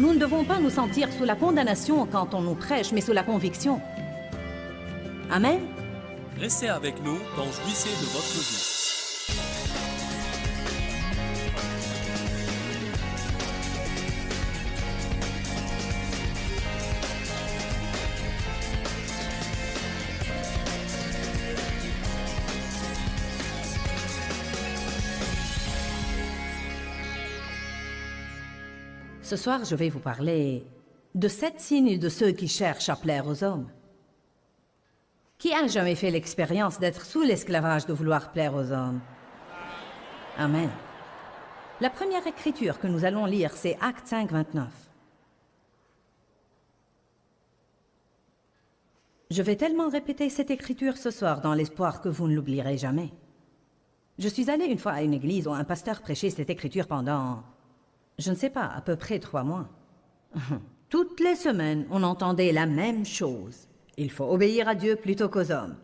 Nous ne devons pas nous sentir sous la condamnation quand on nous prêche, mais sous la conviction. Amen. Restez avec nous dans Jouissez de votre vie. Ce soir, je vais vous parler de 7 signes de ceux qui cherchent à plaire aux hommes. Qui a jamais fait l'expérience d'être sous l'esclavage de vouloir plaire aux hommes? Amen. La première écriture que nous allons lire, c'est Actes 5, 29. Je vais tellement répéter cette écriture ce soir dans l'espoir que vous ne l'oublierez jamais. Je suis allée une fois à une église où un pasteur prêchait cette écriture pendant, je ne sais pas, à peu près 3 mois. Toutes les semaines, on entendait la même chose. Il faut obéir à Dieu plutôt qu'aux hommes.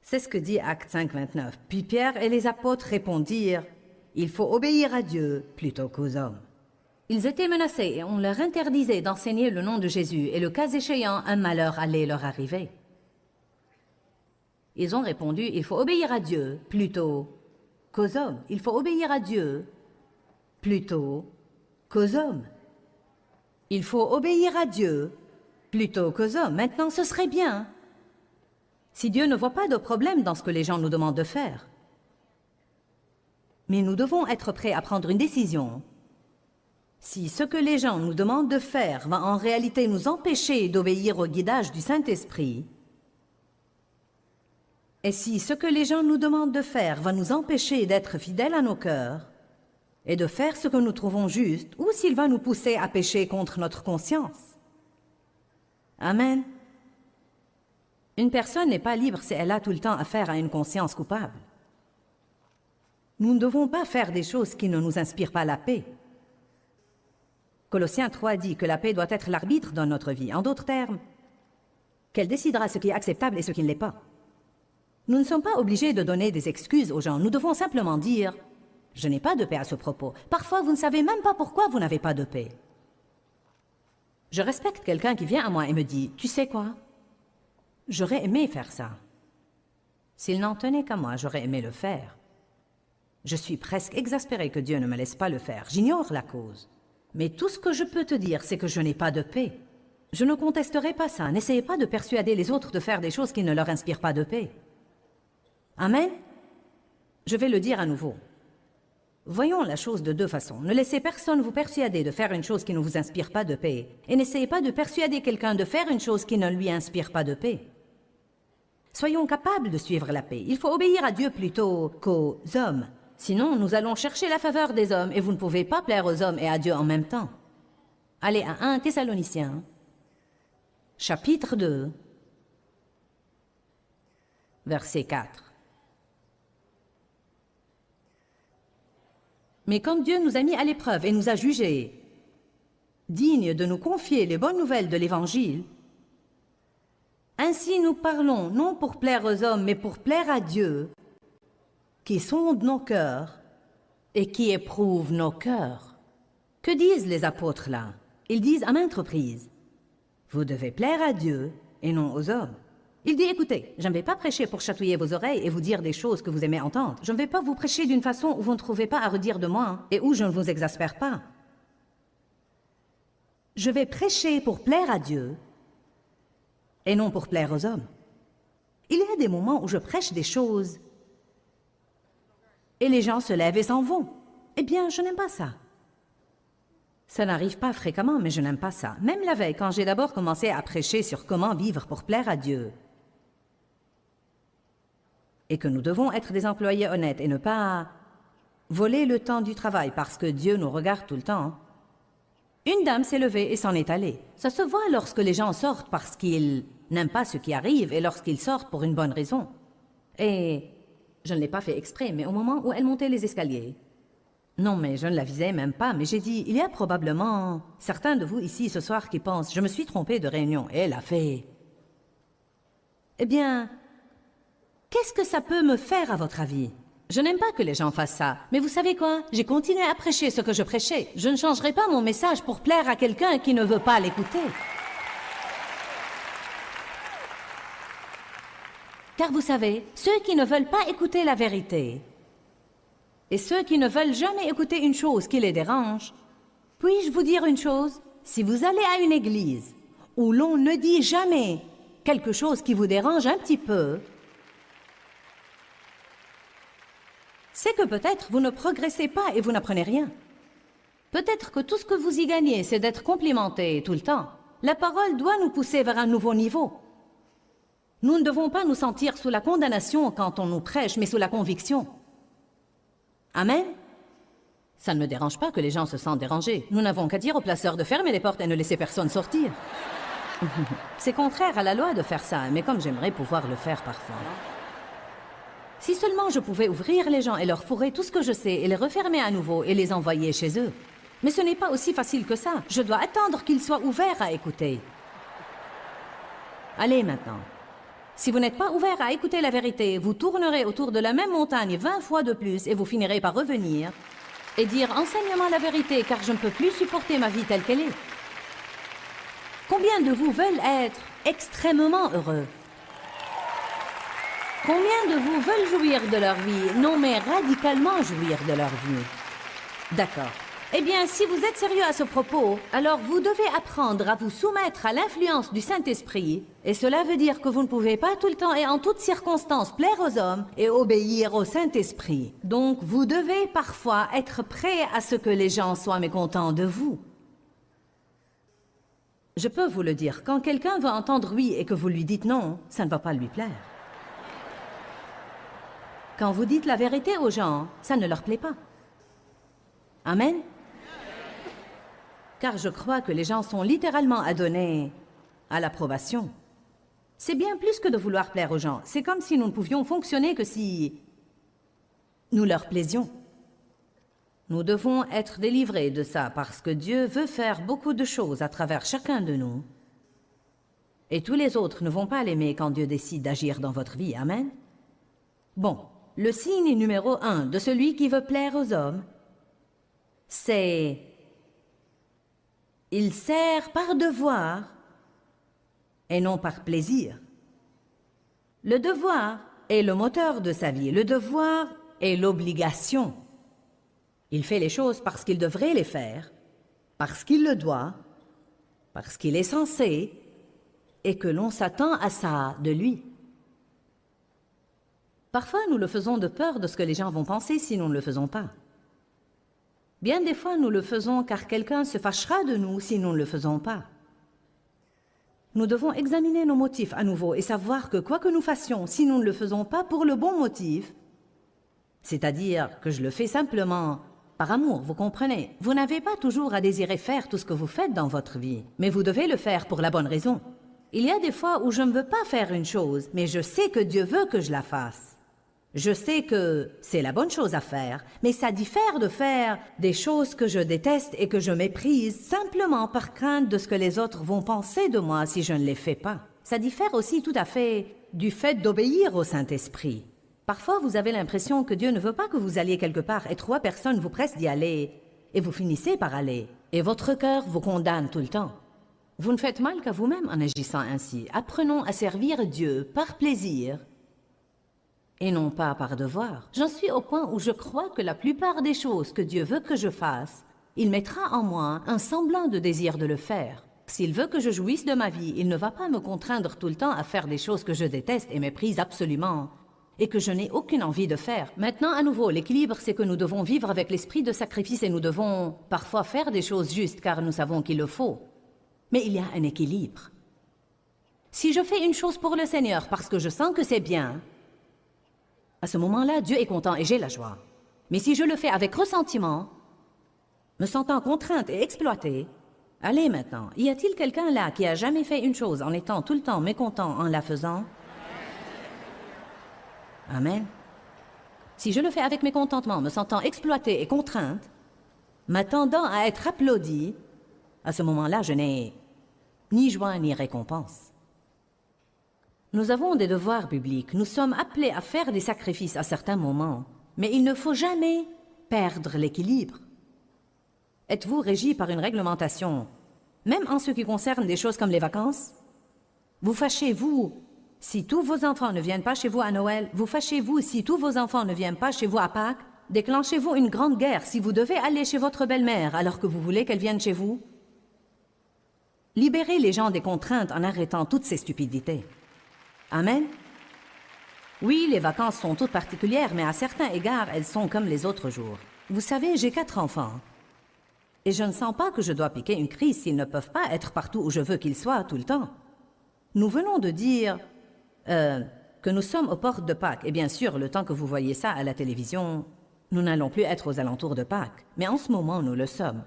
C'est ce que dit Actes 5, 29. Puis Pierre et les apôtres répondirent, « Il faut obéir à Dieu plutôt qu'aux hommes. » Ils étaient menacés et on leur interdisait d'enseigner le nom de Jésus, et le cas échéant, un malheur allait leur arriver. Ils ont répondu, « Il faut obéir à Dieu plutôt qu'aux hommes. Il faut obéir à Dieu plutôt qu'aux hommes. Il faut obéir à Dieu plutôt qu'aux hommes. » Maintenant, ce serait bien si Dieu ne voit pas de problème dans ce que les gens nous demandent de faire. Mais nous devons être prêts à prendre une décision. Si ce que les gens nous demandent de faire va en réalité nous empêcher d'obéir au guidage du Saint-Esprit, et si ce que les gens nous demandent de faire va nous empêcher d'être fidèles à nos cœurs et de faire ce que nous trouvons juste, ou s'il va nous pousser à pécher contre notre conscience. Amen. Une personne n'est pas libre si elle a tout le temps affaire à une conscience coupable. Nous ne devons pas faire des choses qui ne nous inspirent pas la paix. Colossiens 3 dit que la paix doit être l'arbitre dans notre vie. En d'autres termes, qu'elle décidera ce qui est acceptable et ce qui ne l'est pas. Nous ne sommes pas obligés de donner des excuses aux gens. Nous devons simplement dire « Je n'ai pas de paix à ce propos. » Parfois, vous ne savez même pas pourquoi vous n'avez pas de paix. Je respecte quelqu'un qui vient à moi et me dit « Tu sais quoi? J'aurais aimé faire ça. » S'il n'en tenait qu'à moi, j'aurais aimé le faire. Je suis presque exaspérée que Dieu ne me laisse pas le faire. J'ignore la cause. Mais tout ce que je peux te dire, c'est que je n'ai pas de paix. Je ne contesterai pas ça. N'essayez pas de persuader les autres de faire des choses qui ne leur inspirent pas de paix. Amen? Je vais le dire à nouveau. Voyons la chose de 2 façons. Ne laissez personne vous persuader de faire une chose qui ne vous inspire pas de paix. Et n'essayez pas de persuader quelqu'un de faire une chose qui ne lui inspire pas de paix. Soyons capables de suivre la paix. Il faut obéir à Dieu plutôt qu'aux hommes. Sinon, nous allons chercher la faveur des hommes et vous ne pouvez pas plaire aux hommes et à Dieu en même temps. Allez à 1 Thessaloniciens, chapitre 2, verset 4. Mais comme Dieu nous a mis à l'épreuve et nous a jugés dignes de nous confier les bonnes nouvelles de l'Évangile, ainsi nous parlons non pour plaire aux hommes, mais pour plaire à Dieu, qui sonde nos cœurs et qui éprouve nos cœurs. Que disent les apôtres là? Ils disent à maintes reprises, « Vous devez plaire à Dieu et non aux hommes. » Il dit, « Écoutez, je ne vais pas prêcher pour chatouiller vos oreilles et vous dire des choses que vous aimez entendre. Je ne vais pas vous prêcher d'une façon où vous ne trouvez pas à redire de moi et où je ne vous exaspère pas. Je vais prêcher pour plaire à Dieu et non pour plaire aux hommes. » Il y a des moments où je prêche des choses et les gens se lèvent et s'en vont. Eh bien, je n'aime pas ça. Ça n'arrive pas fréquemment, mais je n'aime pas ça. Même la veille, quand j'ai d'abord commencé à prêcher sur comment vivre pour plaire à Dieu, et que nous devons être des employés honnêtes et ne pas voler le temps du travail parce que Dieu nous regarde tout le temps, une dame s'est levée et s'en est allée. Ça se voit lorsque les gens sortent parce qu'ils n'aiment pas ce qui arrive et lorsqu'ils sortent pour une bonne raison. Et je ne l'ai pas fait exprès, mais au moment où elle montait les escaliers, non, mais je ne la visais même pas, mais j'ai dit, il y a probablement certains de vous ici ce soir qui pensent, je me suis trompée de réunion. Et elle a fait, eh bien, qu'est-ce que ça peut me faire à votre avis? Je n'aime pas que les gens fassent ça. Mais vous savez quoi? J'ai continué à prêcher ce que je prêchais. Je ne changerai pas mon message pour plaire à quelqu'un qui ne veut pas l'écouter. Car vous savez, ceux qui ne veulent pas écouter la vérité et ceux qui ne veulent jamais écouter une chose qui les dérange, puis-je vous dire une chose? Si vous allez à une église où l'on ne dit jamais quelque chose qui vous dérange un petit peu, c'est que peut-être vous ne progressez pas et vous n'apprenez rien. Peut-être que tout ce que vous y gagnez, c'est d'être complimenté tout le temps. La parole doit nous pousser vers un nouveau niveau. Nous ne devons pas nous sentir sous la condamnation quand on nous prêche, mais sous la conviction. Amen? Ça ne me dérange pas que les gens se sentent dérangés. Nous n'avons qu'à dire aux placeurs de fermer les portes et ne laisser personne sortir. C'est contraire à la loi de faire ça, mais comme j'aimerais pouvoir le faire parfois. Si seulement je pouvais ouvrir les gens et leur fourrer tout ce que je sais et les refermer à nouveau et les envoyer chez eux. Mais ce n'est pas aussi facile que ça. Je dois attendre qu'ils soient ouverts à écouter. Allez maintenant. Si vous n'êtes pas ouvert à écouter la vérité, vous tournerez autour de la même montagne 20 fois de plus et vous finirez par revenir et dire « Enseigne-moi la vérité car je ne peux plus supporter ma vie telle qu'elle est ». Combien de vous veulent être extrêmement heureux? Combien de vous veulent jouir de leur vie? Non, mais radicalement jouir de leur vie. D'accord. Eh bien, si vous êtes sérieux à ce propos, alors vous devez apprendre à vous soumettre à l'influence du Saint-Esprit. Et cela veut dire que vous ne pouvez pas tout le temps et en toutes circonstances plaire aux hommes et obéir au Saint-Esprit. Donc, vous devez parfois être prêt à ce que les gens soient mécontents de vous. Je peux vous le dire, quand quelqu'un veut entendre oui et que vous lui dites non, ça ne va pas lui plaire. Quand vous dites la vérité aux gens, ça ne leur plaît pas. Amen? Car je crois que les gens sont littéralement adonnés à l'approbation. C'est bien plus que de vouloir plaire aux gens. C'est comme si nous ne pouvions fonctionner que si nous leur plaisions. Nous devons être délivrés de ça parce que Dieu veut faire beaucoup de choses à travers chacun de nous. Et tous les autres ne vont pas l'aimer quand Dieu décide d'agir dans votre vie. Amen? Bon, le signe numéro 1 de celui qui veut plaire aux hommes, c'est il sert par devoir et non par plaisir. Le devoir est le moteur de sa vie. Le devoir est l'obligation. Il fait les choses parce qu'il devrait les faire, parce qu'il le doit, parce qu'il est censé et que l'on s'attend à ça de lui. Parfois, nous le faisons de peur de ce que les gens vont penser si nous ne le faisons pas. Bien des fois, nous le faisons car quelqu'un se fâchera de nous si nous ne le faisons pas. Nous devons examiner nos motifs à nouveau et savoir que quoi que nous fassions, si nous ne le faisons pas pour le bon motif, c'est-à-dire que je le fais simplement par amour, vous comprenez? Vous n'avez pas toujours à désirer faire tout ce que vous faites dans votre vie, mais vous devez le faire pour la bonne raison. Il y a des fois où je ne veux pas faire une chose, mais je sais que Dieu veut que je la fasse. Je sais que c'est la bonne chose à faire, mais ça diffère de faire des choses que je déteste et que je méprise simplement par crainte de ce que les autres vont penser de moi si je ne les fais pas. Ça diffère aussi tout à fait du fait d'obéir au Saint-Esprit. Parfois, vous avez l'impression que Dieu ne veut pas que vous alliez quelque part et 3 personnes vous pressent d'y aller et vous finissez par aller. Et votre cœur vous condamne tout le temps. Vous ne faites mal qu'à vous-même en agissant ainsi. Apprenons à servir Dieu par plaisir et non pas par devoir. J'en suis au point où je crois que la plupart des choses que Dieu veut que je fasse, il mettra en moi un semblant de désir de le faire. S'il veut que je jouisse de ma vie, il ne va pas me contraindre tout le temps à faire des choses que je déteste et méprise absolument et que je n'ai aucune envie de faire. Maintenant, à nouveau, l'équilibre, c'est que nous devons vivre avec l'esprit de sacrifice et nous devons parfois faire des choses justes car nous savons qu'il le faut. Mais il y a un équilibre. Si je fais une chose pour le Seigneur parce que je sens que c'est bien, à ce moment-là, Dieu est content et j'ai la joie. Mais si je le fais avec ressentiment, me sentant contrainte et exploitée, allez maintenant, y a-t-il quelqu'un là qui a jamais fait une chose en étant tout le temps mécontent en la faisant? Amen. Si je le fais avec mécontentement, me sentant exploitée et contrainte, m'attendant à être applaudie, à ce moment-là, je n'ai ni joie ni récompense. Nous avons des devoirs bibliques. Nous sommes appelés à faire des sacrifices à certains moments. Mais il ne faut jamais perdre l'équilibre. Êtes-vous régi par une réglementation, même en ce qui concerne des choses comme les vacances? Vous fâchez-vous si tous vos enfants ne viennent pas chez vous à Noël? Vous fâchez-vous si tous vos enfants ne viennent pas chez vous à Pâques? Déclenchez-vous une grande guerre si vous devez aller chez votre belle-mère alors que vous voulez qu'elle vienne chez vous? Libérez les gens des contraintes en arrêtant toutes ces stupidités. Amen? Oui, les vacances sont toutes particulières, mais à certains égards, elles sont comme les autres jours. Vous savez, j'ai 4 enfants. Et je ne sens pas que je dois piquer une crise s'ils ne peuvent pas être partout où je veux qu'ils soient tout le temps. Nous venons de dire que nous sommes aux portes de Pâques. Et bien sûr, le temps que vous voyez ça à la télévision, nous n'allons plus être aux alentours de Pâques. Mais en ce moment, nous le sommes.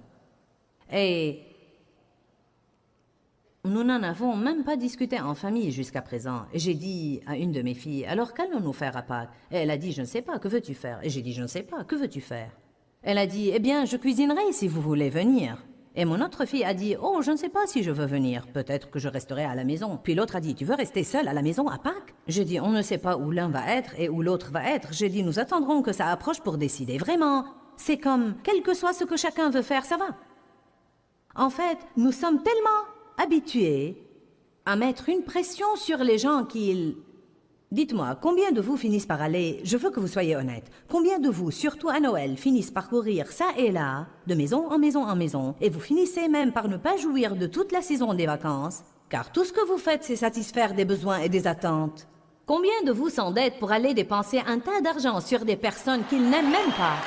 Et nous n'en avons même pas discuté en famille jusqu'à présent. Et j'ai dit à une de mes filles, « Alors qu'allons-nous faire à Pâques ?» Et elle a dit, « Je ne sais pas, que veux-tu faire ?» Et j'ai dit, « Je ne sais pas, que veux-tu faire ?» Elle a dit, « Eh bien, je cuisinerai si vous voulez venir. » Et mon autre fille a dit, « Oh, je ne sais pas si je veux venir. Peut-être que je resterai à la maison. » Puis l'autre a dit, « Tu veux rester seule à la maison à Pâques ?» J'ai dit, « On ne sait pas où l'un va être et où l'autre va être. » J'ai dit, « Nous attendrons que ça approche pour décider. Vraiment, c'est comme, quel que soit ce que chacun veut faire, ça va. » En fait, nous sommes tellement habitués à mettre une pression sur les gens qu'ils... Dites-moi, combien de vous finissent par aller, je veux que vous soyez honnête, combien de vous, surtout à Noël, finissent par courir ça et là, de maison en maison en maison, et vous finissez même par ne pas jouir de toute la saison des vacances, car tout ce que vous faites, c'est satisfaire des besoins et des attentes. Combien de vous s'endettent pour aller dépenser un tas d'argent sur des personnes qu'ils n'aiment même pas?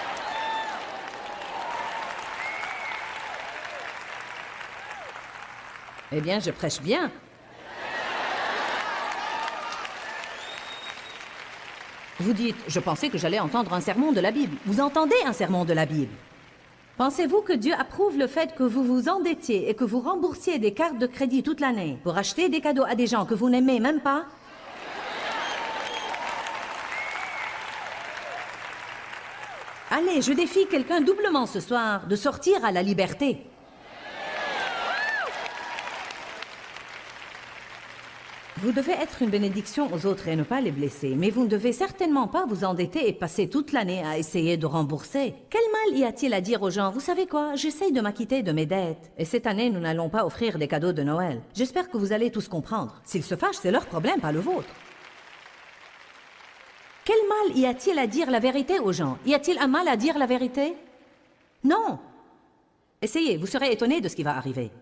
Eh bien, je prêche bien. Vous dites, je pensais que j'allais entendre un sermon de la Bible. Vous entendez un sermon de la Bible? Pensez-vous que Dieu approuve le fait que vous vous endettiez et que vous remboursiez des cartes de crédit toute l'année pour acheter des cadeaux à des gens que vous n'aimez même pas? Allez, je défie quelqu'un doublement ce soir de sortir à la liberté. Vous devez être une bénédiction aux autres et ne pas les blesser, mais vous ne devez certainement pas vous endetter et passer toute l'année à essayer de rembourser. Quel mal y a-t-il à dire aux gens, vous savez quoi, j'essaye de m'acquitter de mes dettes. Et cette année, nous n'allons pas offrir des cadeaux de Noël. J'espère que vous allez tous comprendre. S'ils se fâchent, c'est leur problème, pas le vôtre. Quel mal y a-t-il à dire la vérité aux gens? Y a-t-il un mal à dire la vérité? Non. Essayez, vous serez étonnés de ce qui va arriver.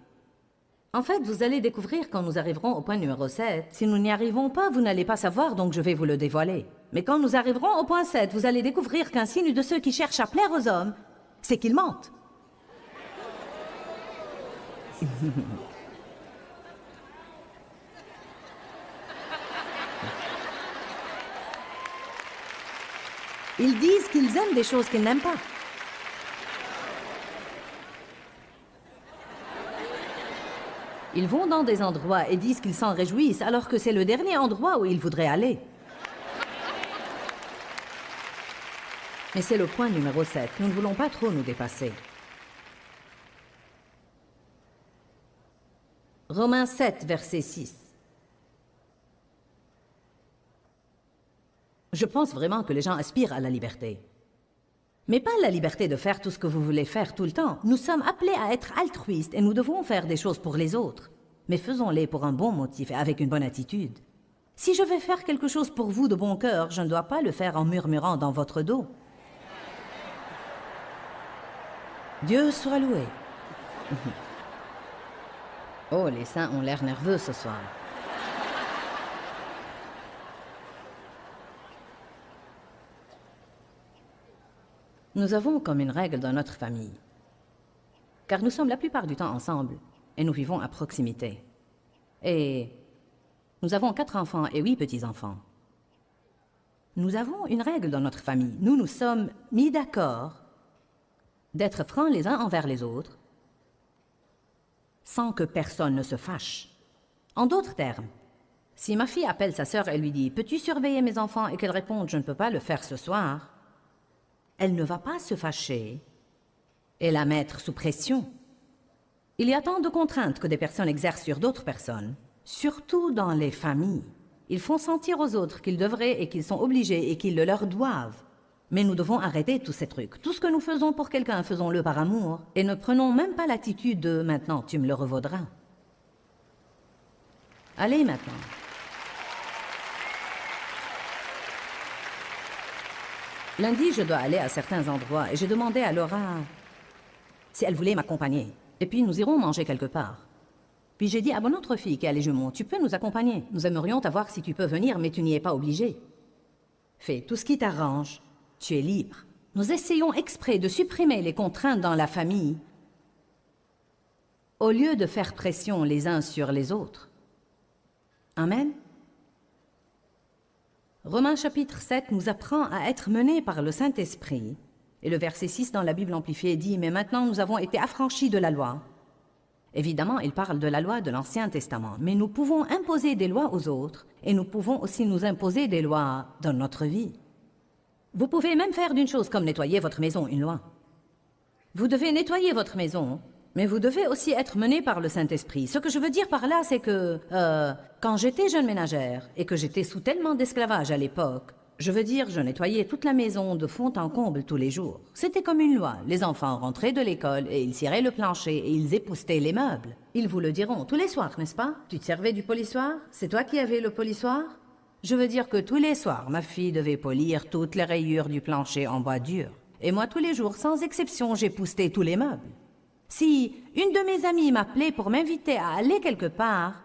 En fait, vous allez découvrir quand nous arriverons au point numéro 7. Si nous n'y arrivons pas, vous n'allez pas savoir, donc je vais vous le dévoiler. Mais quand nous arriverons au point 7, vous allez découvrir qu'un signe de ceux qui cherchent à plaire aux hommes, c'est qu'ils mentent. Ils disent qu'ils aiment des choses qu'ils n'aiment pas. Ils vont dans des endroits et disent qu'ils s'en réjouissent alors que c'est le dernier endroit où ils voudraient aller. Mais c'est le point numéro 7. Nous ne voulons pas trop nous dépasser. Romains 7, verset 6. Je pense vraiment que les gens aspirent à la liberté. Mais pas la liberté de faire tout ce que vous voulez faire tout le temps. Nous sommes appelés à être altruistes et nous devons faire des choses pour les autres. Mais faisons-les pour un bon motif et avec une bonne attitude. Si je vais faire quelque chose pour vous de bon cœur, je ne dois pas le faire en murmurant dans votre dos. Dieu soit loué. Oh, les saints ont l'air nerveux ce soir. Nous avons comme une règle dans notre famille, car nous sommes la plupart du temps ensemble et nous vivons à proximité. Et nous avons 4 enfants et 8 petits-enfants. Nous avons une règle dans notre famille. Nous nous sommes mis d'accord d'être francs les uns envers les autres sans que personne ne se fâche. En d'autres termes, si ma fille appelle sa sœur et lui dit « Peux-tu surveiller mes enfants ?» et qu'elle réponde « Je ne peux pas le faire ce soir », elle ne va pas se fâcher et la mettre sous pression. Il y a tant de contraintes que des personnes exercent sur d'autres personnes, surtout dans les familles. Ils font sentir aux autres qu'ils devraient et qu'ils sont obligés et qu'ils le leur doivent. Mais nous devons arrêter tous ces trucs. Tout ce que nous faisons pour quelqu'un, faisons-le par amour. Et ne prenons même pas l'attitude de « maintenant, tu me le revaudras ». Allez maintenant. Lundi, je dois aller à certains endroits et j'ai demandé à Laura si elle voulait m'accompagner. Et puis nous irons manger quelque part. Puis j'ai dit à mon autre fille qui a les jumeaux, tu peux nous accompagner. Nous aimerions t'avoir si tu peux venir, mais tu n'y es pas obligé. Fais tout ce qui t'arrange. Tu es libre. Nous essayons exprès de supprimer les contraintes dans la famille au lieu de faire pression les uns sur les autres. Amen. Romains chapitre 7 nous apprend à être menés par le Saint-Esprit. Et le verset 6 dans la Bible amplifiée dit « Mais maintenant nous avons été affranchis de la loi ». Évidemment, il parle de la loi de l'Ancien Testament, mais nous pouvons imposer des lois aux autres et nous pouvons aussi nous imposer des lois dans notre vie. Vous pouvez même faire d'une chose comme nettoyer votre maison une loi. Vous devez nettoyer votre maison, mais vous devez aussi être mené par le Saint-Esprit. Ce que je veux dire par là, c'est que quand j'étais jeune ménagère et que j'étais sous tellement d'esclavage à l'époque, je veux dire, je nettoyais toute la maison de fond en comble tous les jours. C'était comme une loi. Les enfants rentraient de l'école et ils ciraient le plancher et ils époussetaient les meubles. Ils vous le diront tous les soirs, n'est-ce pas? Tu te servais du polissoir? C'est toi qui avais le polissoir? Je veux dire que tous les soirs, ma fille devait polir toutes les rayures du plancher en bois dur. Et moi, tous les jours, sans exception, j'époussetais tous les meubles. Si une de mes amies m'appelait pour m'inviter à aller quelque part,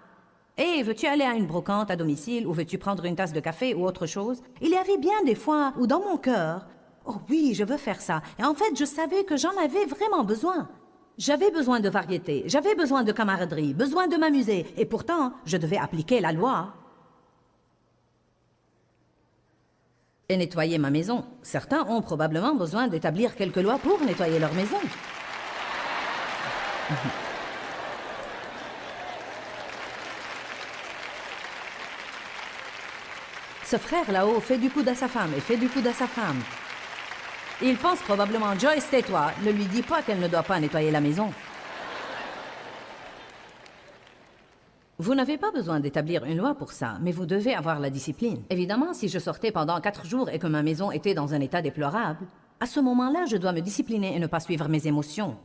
« Hey, veux-tu aller à une brocante à domicile ou veux-tu prendre une tasse de café ou autre chose ?» Il y avait bien des fois où dans mon cœur, « Oh oui, je veux faire ça. » Et en fait, je savais que j'en avais vraiment besoin. J'avais besoin de variété, j'avais besoin de camaraderie, besoin de m'amuser. Et pourtant, je devais appliquer la loi. Et nettoyer ma maison. Certains ont probablement besoin d'établir quelques lois pour nettoyer leur maison. Ce frère là-haut fait du coude à sa femme et fait du coude à sa femme. Il pense probablement, Joyce, tais-toi, ne lui dis pas qu'elle ne doit pas nettoyer la maison. Vous n'avez pas besoin d'établir une loi pour ça, mais vous devez avoir la discipline. Évidemment, si je sortais pendant 4 jours et que ma maison était dans un état déplorable, à ce moment-là, je dois me discipliner et ne pas suivre mes émotions.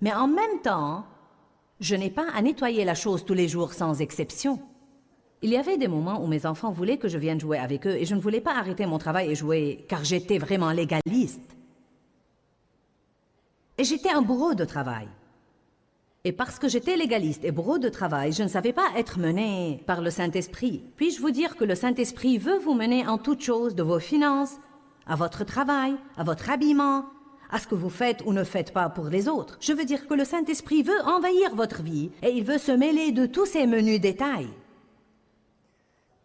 Mais en même temps, je n'ai pas à nettoyer la chose tous les jours sans exception. Il y avait des moments où mes enfants voulaient que je vienne jouer avec eux et je ne voulais pas arrêter mon travail et jouer car j'étais vraiment légaliste. Et j'étais un bourreau de travail. Et parce que j'étais légaliste et bourreau de travail, je ne savais pas être menée par le Saint-Esprit. Puis-je vous dire que le Saint-Esprit veut vous mener en toutes choses, de vos finances, à votre travail, à votre habillement, à ce que vous faites ou ne faites pas pour les autres. Je veux dire que le Saint-Esprit veut envahir votre vie et il veut se mêler de tous ces menus détails.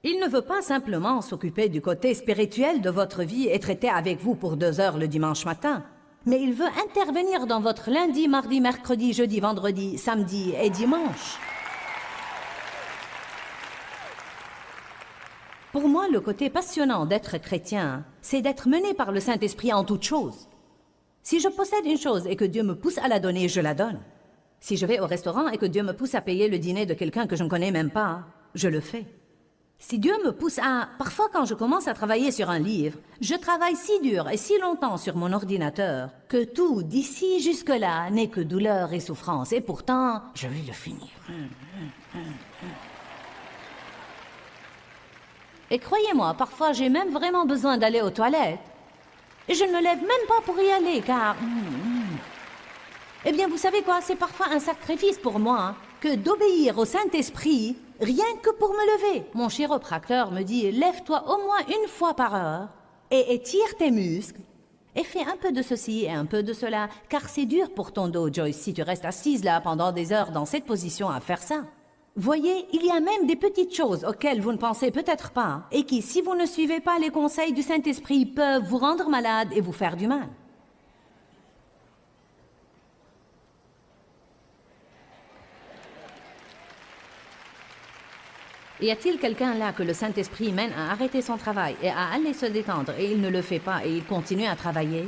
Il ne veut pas simplement s'occuper du côté spirituel de votre vie et traiter avec vous pour 2 heures le dimanche matin, mais il veut intervenir dans votre lundi, mardi, mercredi, jeudi, vendredi, samedi et dimanche. Pour moi, le côté passionnant d'être chrétien, c'est d'être mené par le Saint-Esprit en toutes choses. Si je possède une chose et que Dieu me pousse à la donner, je la donne. Si je vais au restaurant et que Dieu me pousse à payer le dîner de quelqu'un que je ne connais même pas, je le fais. Si Dieu me pousse à... Parfois, quand je commence à travailler sur un livre, je travaille si dur et si longtemps sur mon ordinateur que tout, d'ici jusque-là, n'est que douleur et souffrance. Et pourtant, je vais le finir. Et croyez-moi, parfois, j'ai même vraiment besoin d'aller aux toilettes. Et je ne me lève même pas pour y aller, car... Eh bien, vous savez quoi? C'est parfois un sacrifice pour moi que d'obéir au Saint-Esprit, rien que pour me lever. Mon chiropracteur me dit, lève-toi au moins 1 fois par heure et étire tes muscles et fais un peu de ceci et un peu de cela, car c'est dur pour ton dos, Joyce, si tu restes assise là pendant des heures dans cette position à faire ça. Voyez, il y a même des petites choses auxquelles vous ne pensez peut-être pas et qui, si vous ne suivez pas les conseils du Saint-Esprit, peuvent vous rendre malade et vous faire du mal. Y a-t-il quelqu'un là que le Saint-Esprit mène à arrêter son travail et à aller se détendre et il ne le fait pas et il continue à travailler?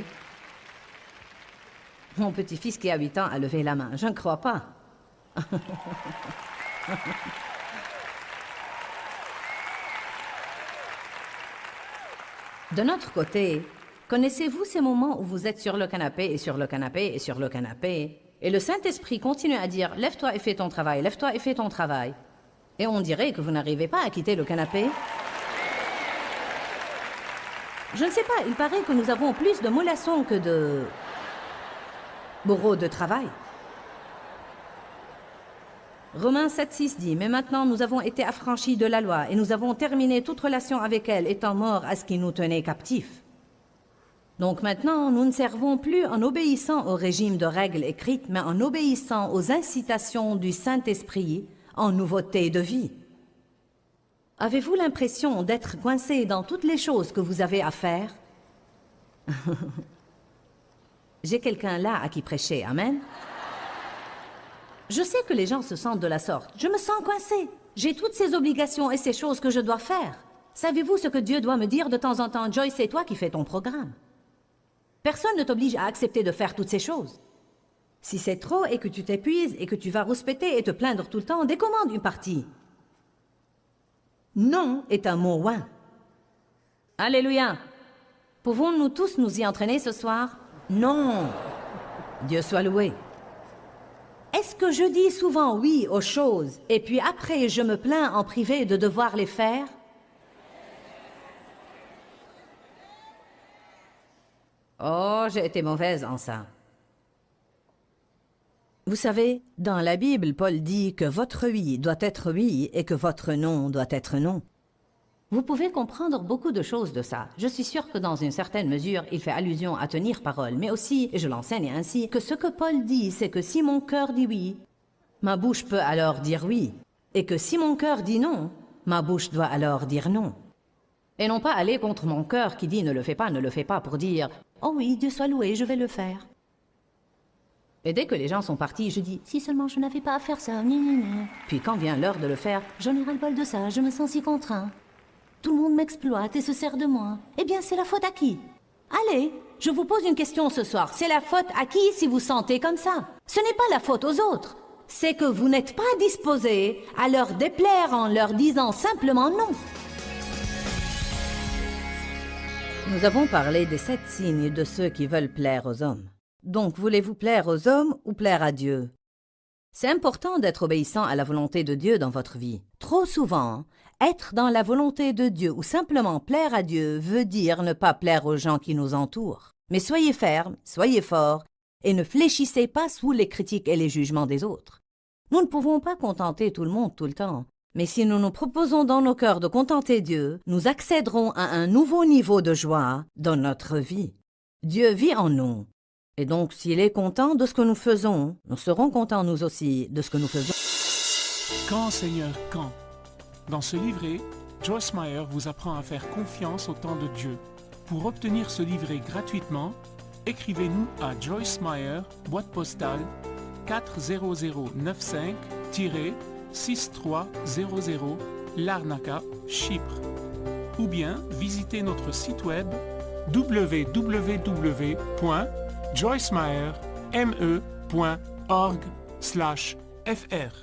Mon petit-fils qui a 8 ans a levé la main. Je ne crois pas. De notre côté, Connaissez-vous ces moments où vous êtes sur le canapé et sur le canapé et sur le canapé, et le Saint-Esprit continue à dire « Lève-toi et fais ton travail, lève-toi et fais ton travail ». Et on dirait que vous n'arrivez pas à quitter le canapé. Je ne sais pas, il paraît que nous avons plus de mollassons que de bourreaux de travail. Romains 7,6 dit « Mais maintenant nous avons été affranchis de la loi et nous avons terminé toute relation avec elle, étant morts à ce qui nous tenait captifs. » Donc maintenant, nous ne servons plus en obéissant au régime de règles écrites, mais en obéissant aux incitations du Saint-Esprit en nouveauté de vie. Avez-vous l'impression d'être coincé dans toutes les choses que vous avez à faire? J'ai quelqu'un là à qui prêcher, amen? Je sais que les gens se sentent de la sorte. Je me sens coincé. J'ai toutes ces obligations et ces choses que je dois faire. Savez-vous ce que Dieu doit me dire de temps en temps? Joyce, c'est toi qui fais ton programme. Personne ne t'oblige à accepter de faire toutes ces choses. Si c'est trop et que tu t'épuises et que tu vas rouspéter et te plaindre tout le temps, décommande une partie. Non est un mot ouin. Alléluia. Pouvons-nous tous nous y entraîner ce soir? Non. Dieu soit loué. Est-ce que je dis souvent oui aux choses et puis après je me plains en privé de devoir les faire? Oh, j'ai été mauvaise en ça. Vous savez, dans la Bible, Paul dit que votre oui doit être oui et que votre non doit être non. Vous pouvez comprendre beaucoup de choses de ça. Je suis sûre que dans une certaine mesure, il fait allusion à tenir parole, mais aussi, et je l'enseigne ainsi, que ce que Paul dit, c'est que si mon cœur dit oui, ma bouche peut alors dire oui, et que si mon cœur dit non, ma bouche doit alors dire non. Et non pas aller contre mon cœur qui dit ne le fais pas pour dire « Oh oui, Dieu soit loué, je vais le faire ». Et dès que les gens sont partis, je dis « Si seulement je n'avais pas à faire ça, ni, ni, ni. » Puis quand vient l'heure de le faire, j'en ai ras-le-bol de ça, je me sens si contraint. Tout le monde m'exploite et se sert de moi. Eh bien, c'est la faute à qui? Allez, je vous pose une question ce soir. C'est la faute à qui si vous sentez comme ça? Ce n'est pas la faute aux autres. C'est que vous n'êtes pas disposé à leur déplaire en leur disant simplement non. Nous avons parlé des 7 signes de ceux qui veulent plaire aux hommes. Donc, voulez-vous plaire aux hommes ou plaire à Dieu? C'est important d'être obéissant à la volonté de Dieu dans votre vie. Trop souvent, être dans la volonté de Dieu ou simplement plaire à Dieu veut dire ne pas plaire aux gens qui nous entourent. Mais soyez fermes, soyez forts et ne fléchissez pas sous les critiques et les jugements des autres. Nous ne pouvons pas contenter tout le monde tout le temps. Mais si nous nous proposons dans nos cœurs de contenter Dieu, nous accéderons à un nouveau niveau de joie dans notre vie. Dieu vit en nous. Et donc, s'il est content de ce que nous faisons, nous serons contents nous aussi de ce que nous faisons. Quand, Seigneur, quand? Dans ce livret, Joyce Meyer vous apprend à faire confiance au temps de Dieu. Pour obtenir ce livret gratuitement, écrivez-nous à Joyce Meyer, boîte postale 40095-6300 Larnaca, Chypre. Ou bien visitez notre site web www.joycemeyer.org/fr.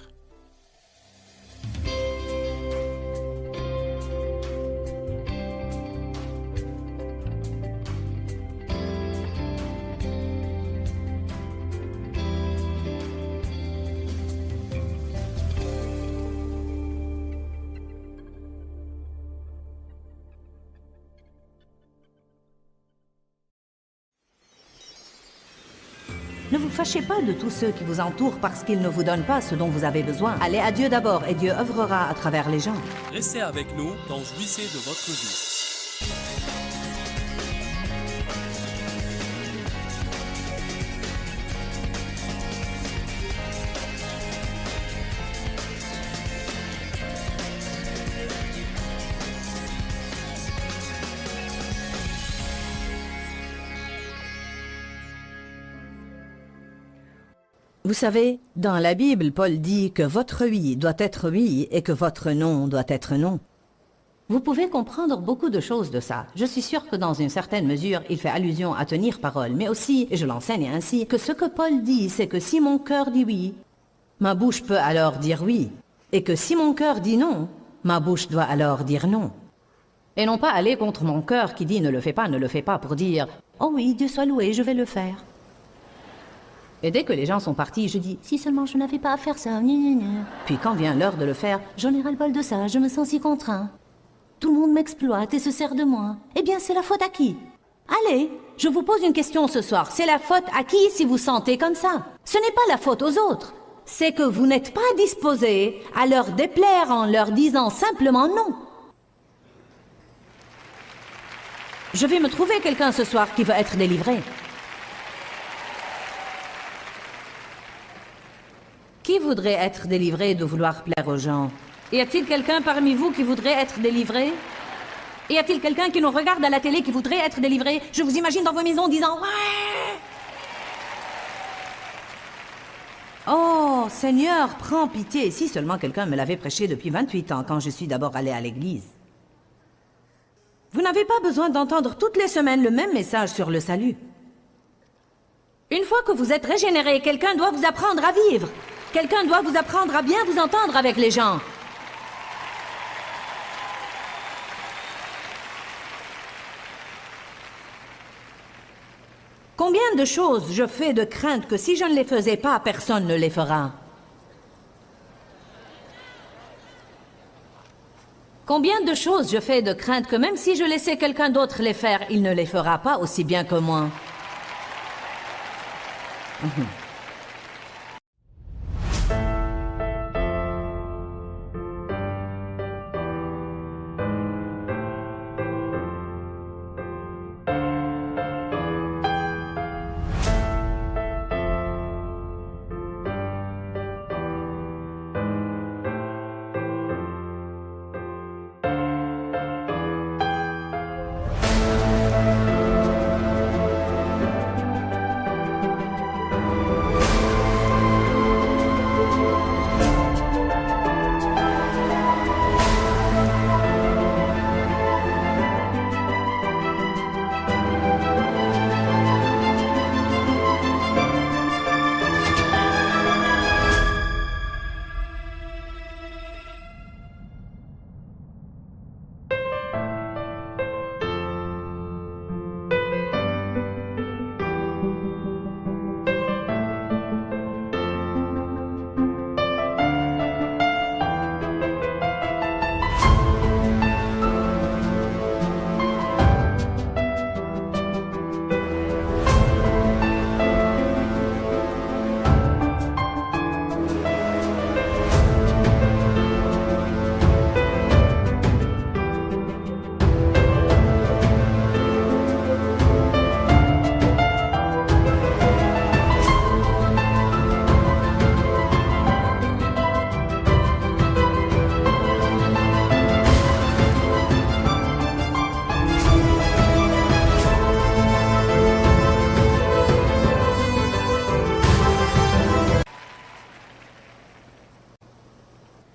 Ne vous fâchez pas de tous ceux qui vous entourent parce qu'ils ne vous donnent pas ce dont vous avez besoin. Allez à Dieu d'abord et Dieu œuvrera à travers les gens. Restez avec nous dans Jouissez de votre vie. Vous savez, dans la Bible, Paul dit que votre oui doit être oui et que votre non doit être non. Vous pouvez comprendre beaucoup de choses de ça. Je suis sûre que dans une certaine mesure, il fait allusion à tenir parole, mais aussi, et je l'enseigne ainsi, que ce que Paul dit, c'est que si mon cœur dit oui, ma bouche peut alors dire oui, et que si mon cœur dit non, ma bouche doit alors dire non. Et non pas aller contre mon cœur qui dit ne le fais pas pour dire « Oh oui, Dieu soit loué, je vais le faire ». Et dès que les gens sont partis, je dis « Si seulement je n'avais pas à faire ça, gna gna gna. » Puis quand vient l'heure de le faire, j'en ai ras-le-bol de ça, je me sens si contraint. Tout le monde m'exploite et se sert de moi. Eh bien, c'est la faute à qui? Allez, je vous pose une question ce soir. C'est la faute à qui si vous sentez comme ça? Ce n'est pas la faute aux autres. C'est que vous n'êtes pas disposé à leur déplaire en leur disant simplement non. Je vais me trouver quelqu'un ce soir qui veut être délivré. Qui voudrait être délivré de vouloir plaire aux gens? Y a-t-il quelqu'un parmi vous qui voudrait être délivré? Y a-t-il quelqu'un qui nous regarde à la télé qui voudrait être délivré? Je vous imagine dans vos maisons disant « Ouais !» Oh, Seigneur, prends pitié. Si seulement quelqu'un me l'avait prêché depuis 28 ans quand je suis d'abord allé à l'église. Vous n'avez pas besoin d'entendre toutes les semaines le même message sur le salut. Une fois que vous êtes régénéré, quelqu'un doit vous apprendre à vivre. Quelqu'un doit vous apprendre à bien vous entendre avec les gens. Combien de choses je fais de crainte que si je ne les faisais pas, personne ne les fera? Combien de choses je fais de crainte que même si je laissais quelqu'un d'autre les faire, il ne les fera pas aussi bien que moi?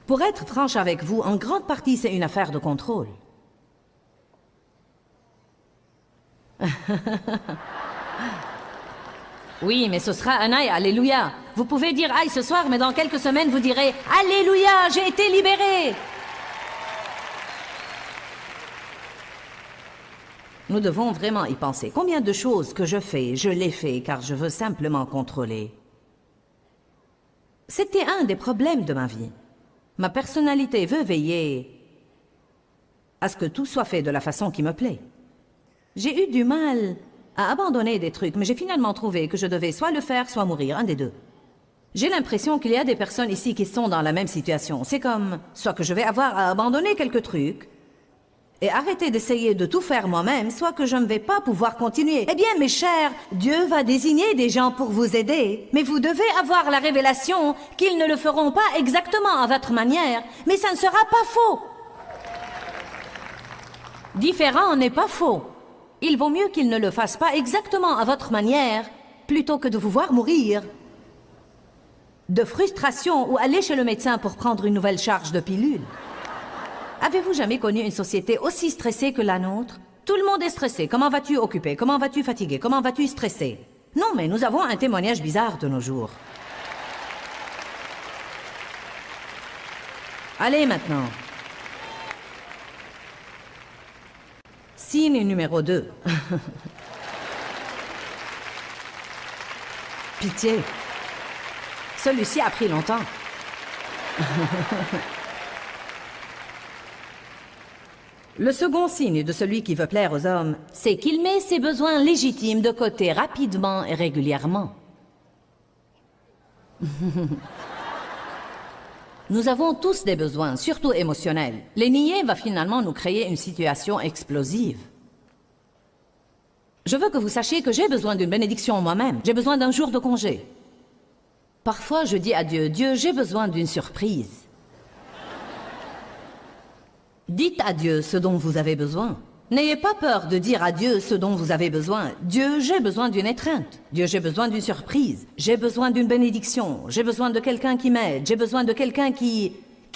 Pour être franche avec vous, en grande partie, c'est une affaire de contrôle. Oui, mais ce sera un aïe, alléluia. Vous pouvez dire aïe ce soir, mais dans quelques semaines, vous direz alléluia, j'ai été libéré. Nous devons vraiment y penser. Combien de choses que je fais, je les fais car je veux simplement contrôler. C'était un des problèmes de ma vie. Ma personnalité veut veiller à ce que tout soit fait de la façon qui me plaît. J'ai eu du mal à abandonner des trucs, mais j'ai finalement trouvé que je devais soit le faire, soit mourir, un des deux. J'ai l'impression qu'il y a des personnes ici qui sont dans la même situation. C'est comme, soit que je vais avoir à abandonner quelques trucs et arrêter d'essayer de tout faire moi-même, soit que je ne vais pas pouvoir continuer. Eh bien, mes chers, Dieu va désigner des gens pour vous aider, mais vous devez avoir la révélation qu'ils ne le feront pas exactement à votre manière, mais ça ne sera pas faux. Différent n'est pas faux. Il vaut mieux qu'ils ne le fassent pas exactement à votre manière, plutôt que de vous voir mourir de frustration ou aller chez le médecin pour prendre une nouvelle charge de pilule. Avez-vous jamais connu une société aussi stressée que la nôtre? Tout le monde est stressé. Comment vas-tu occupé? Comment vas-tu fatigué? Comment vas-tu stressé? Non, mais nous avons un témoignage bizarre de nos jours. Allez maintenant. Signe numéro 2. Pitié. Celui-ci a pris longtemps. Le second signe de celui qui veut plaire aux hommes, c'est qu'il met ses besoins légitimes de côté rapidement et régulièrement. Nous avons tous des besoins, surtout émotionnels. Les nier va finalement nous créer une situation explosive. Je veux que vous sachiez que j'ai besoin d'une bénédiction moi-même. J'ai besoin d'un jour de congé. Parfois, je dis à Dieu, Dieu, j'ai besoin d'une surprise. Dites à Dieu ce dont vous avez besoin. N'ayez pas peur de dire à Dieu ce dont vous avez besoin. Dieu, j'ai besoin d'une étreinte. Dieu, j'ai besoin d'une surprise. J'ai besoin d'une bénédiction. J'ai besoin de quelqu'un qui m'aide. J'ai besoin de quelqu'un qui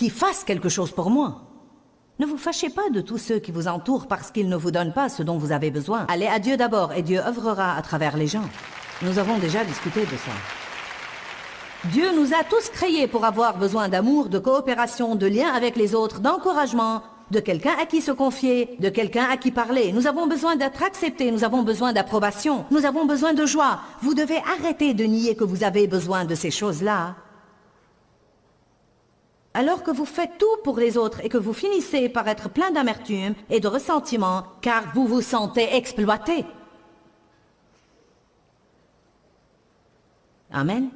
fasse quelque chose pour moi. Ne vous fâchez pas de tous ceux qui vous entourent parce qu'ils ne vous donnent pas ce dont vous avez besoin. Allez à Dieu d'abord et Dieu œuvrera à travers les gens. Nous avons déjà discuté de ça. Dieu nous a tous créés pour avoir besoin d'amour, de coopération, de lien avec les autres, d'encouragement, de quelqu'un à qui se confier, de quelqu'un à qui parler. Nous avons besoin d'être acceptés, nous avons besoin d'approbation, nous avons besoin de joie. Vous devez arrêter de nier que vous avez besoin de ces choses-là. Alors que vous faites tout pour les autres et que vous finissez par être plein d'amertume et de ressentiment car vous vous sentez exploité. Amen.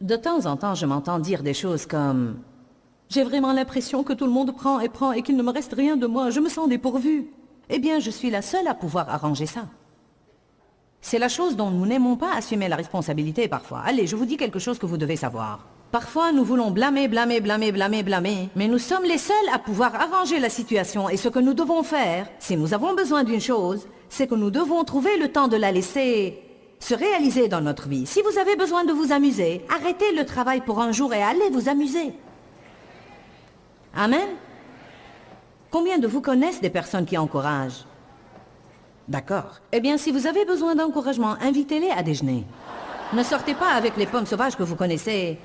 De temps en temps, je m'entends dire des choses comme « J'ai vraiment l'impression que tout le monde prend et qu'il ne me reste rien de moi. Je me sens dépourvue. » Eh bien, je suis la seule à pouvoir arranger ça. C'est la chose dont nous n'aimons pas assumer la responsabilité parfois. Allez, je vous dis quelque chose que vous devez savoir. Parfois, nous voulons blâmer, mais nous sommes les seuls à pouvoir arranger la situation et ce que nous devons faire, si nous avons besoin d'une chose, c'est que nous devons trouver le temps de la laisser se réaliser dans notre vie. Si vous avez besoin de vous amuser, arrêtez le travail pour un jour et allez vous amuser. Amen. Combien de vous connaissent des personnes qui encouragent? D'accord. Eh bien, si vous avez besoin d'encouragement, invitez-les à déjeuner. Ne sortez pas avec les pommes sauvages que vous connaissez.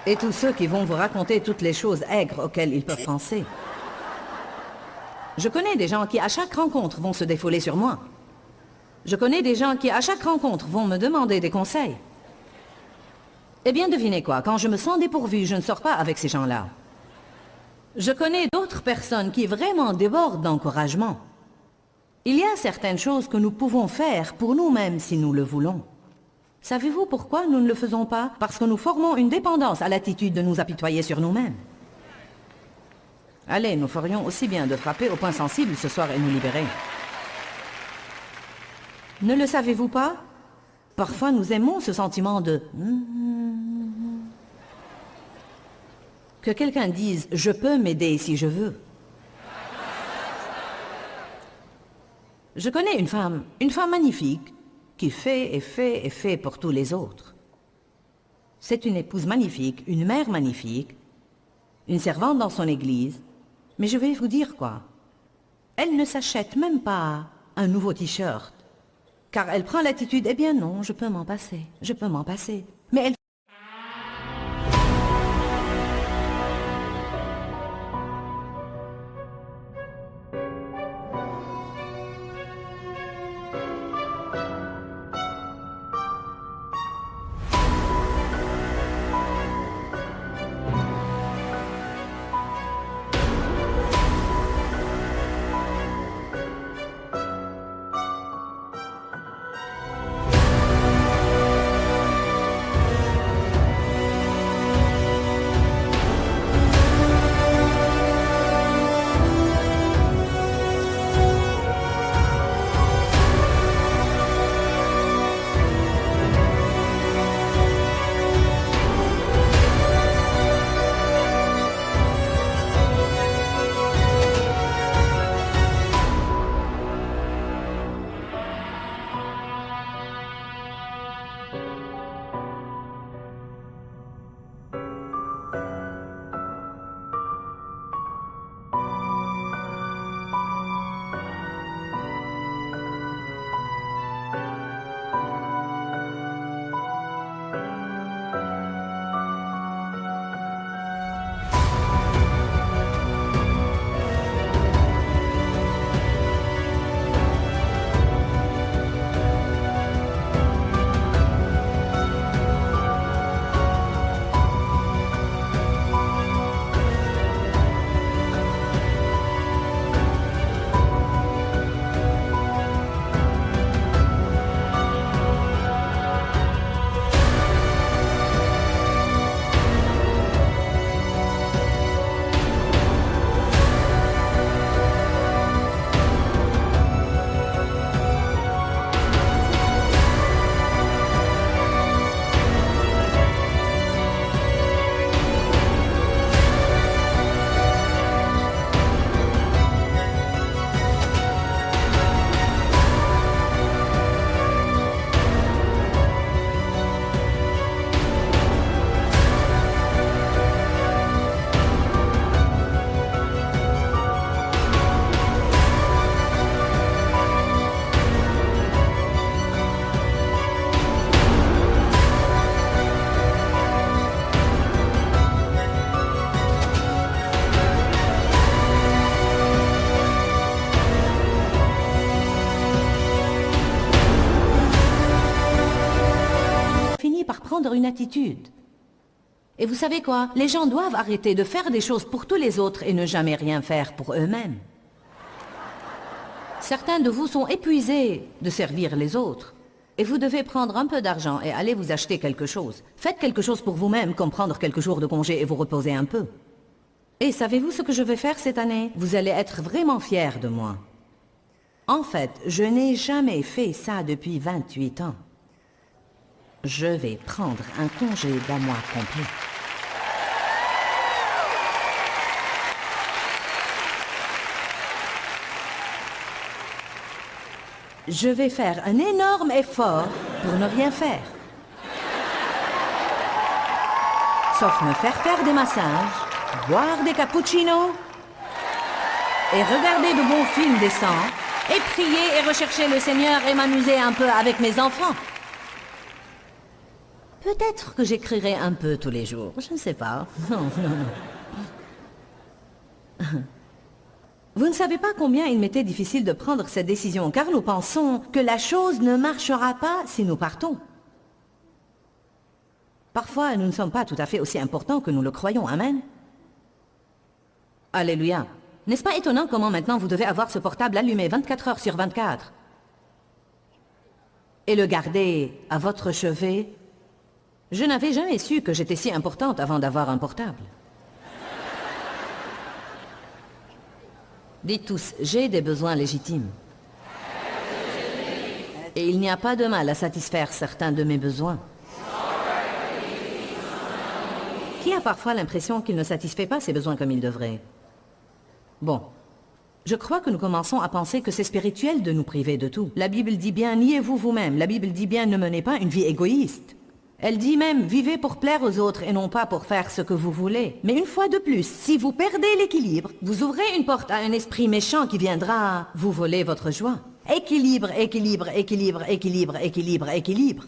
Et tous ceux qui vont vous raconter toutes les choses aigres auxquelles ils peuvent penser. Je connais des gens qui, à chaque rencontre, vont se défouler sur moi. Je connais des gens qui, à chaque rencontre, vont me demander des conseils. Eh bien, devinez quoi, quand je me sens dépourvue, je ne sors pas avec ces gens-là. Je connais d'autres personnes qui vraiment débordent d'encouragement. Il y a certaines choses que nous pouvons faire pour nous-mêmes si nous le voulons. Savez-vous pourquoi nous ne le faisons pas? Parce que nous formons une dépendance à l'attitude de nous apitoyer sur nous-mêmes. Allez, nous ferions aussi bien de frapper au point sensible ce soir et nous libérer. Ne le savez-vous pas? Parfois nous aimons ce sentiment de... Que quelqu'un dise « je peux m'aider si je veux ». Je connais une femme magnifique, qui fait et fait et fait pour tous les autres. C'est une épouse magnifique, une mère magnifique, une servante dans son église, mais je vais vous dire quoi. Elle ne s'achète même pas un nouveau t-shirt, car elle prend l'attitude « eh bien non, je peux m'en passer, je peux m'en passer ». Mais elle prendre une attitude. Et vous savez quoi? Les gens doivent arrêter de faire des choses pour tous les autres et ne jamais rien faire pour eux-mêmes. Certains de vous sont épuisés de servir les autres. Et vous devez prendre un peu d'argent et aller vous acheter quelque chose. Faites quelque chose pour vous-même, comme prendre quelques jours de congé et vous reposer un peu. Et savez-vous ce que je vais faire cette année? Vous allez être vraiment fiers de moi. En fait, je n'ai jamais fait ça depuis 28 ans. Je vais prendre un congé d'un mois complet. Je vais faire un énorme effort pour ne rien faire. Sauf me faire des massages, boire des cappuccinos et regarder de bons films décents et prier et rechercher le Seigneur et m'amuser un peu avec mes enfants. Peut-être que j'écrirai un peu tous les jours, je ne sais pas. Non. Vous ne savez pas combien il m'était difficile de prendre cette décision, car nous pensons que la chose ne marchera pas si nous partons. Parfois, nous ne sommes pas tout à fait aussi importants que nous le croyons. Amen. Alléluia. N'est-ce pas étonnant comment maintenant vous devez avoir ce portable allumé 24 heures sur 24 et le garder à votre chevet? Je n'avais jamais su que j'étais si importante avant d'avoir un portable. Dites tous, j'ai des besoins légitimes. Et il n'y a pas de mal à satisfaire certains de mes besoins. Qui a parfois l'impression qu'il ne satisfait pas ses besoins comme il devrait? Bon, je crois que nous commençons à penser que c'est spirituel de nous priver de tout. La Bible dit bien, niez-vous vous-même. La Bible dit bien, ne menez pas une vie égoïste. Elle dit même, vivez pour plaire aux autres et non pas pour faire ce que vous voulez. Mais une fois de plus, si vous perdez l'équilibre, vous ouvrez une porte à un esprit méchant qui viendra vous voler votre joie. Équilibre, équilibre, équilibre, équilibre, équilibre, équilibre.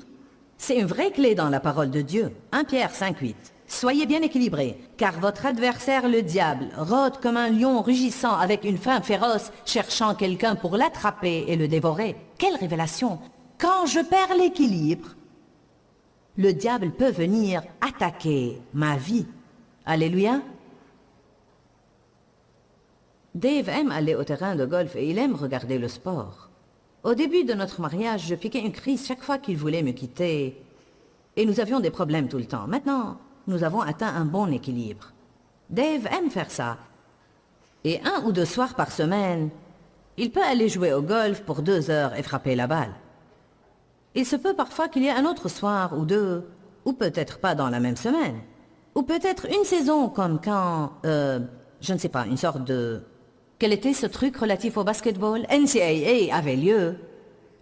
C'est une vraie clé dans la parole de Dieu. 1 Pierre 5,8. Soyez bien équilibrés, car votre adversaire le diable rôde comme un lion rugissant avec une faim féroce, cherchant quelqu'un pour l'attraper et le dévorer. Quelle révélation! Quand je perds l'équilibre, le diable peut venir attaquer ma vie. Alléluia. Dave aime aller au terrain de golf et il aime regarder le sport. Au début de notre mariage, je piquais une crise chaque fois qu'il voulait me quitter. Et nous avions des problèmes tout le temps. Maintenant, nous avons atteint un bon équilibre. Dave aime faire ça. Et 1 ou 2 soirs par semaine, il peut aller jouer au golf pour 2 heures et frapper la balle. Il se peut parfois qu'il y ait un autre soir ou 2, ou peut-être pas dans la même semaine. Ou peut-être une saison comme quand, je ne sais pas, une sorte de... Quel était ce truc relatif au basketball? NCAA avait lieu.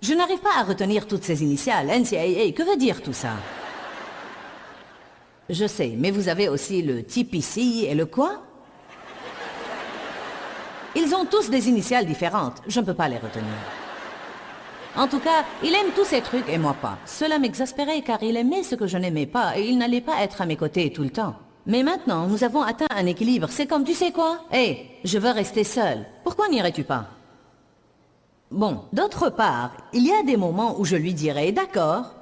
Je n'arrive pas à retenir toutes ces initiales. NCAA, que veut dire tout ça? Je sais, mais vous avez aussi le TPC et le quoi? Ils ont tous des initiales différentes. Je ne peux pas les retenir. En tout cas, il aime tous ces trucs et moi pas. Cela m'exaspérait car il aimait ce que je n'aimais pas et il n'allait pas être à mes côtés tout le temps. Mais maintenant, nous avons atteint un équilibre. C'est comme, tu sais quoi? Hé, je veux rester seule. Pourquoi n'irais-tu pas? Bon, d'autre part, il y a des moments où je lui dirais, d'accord,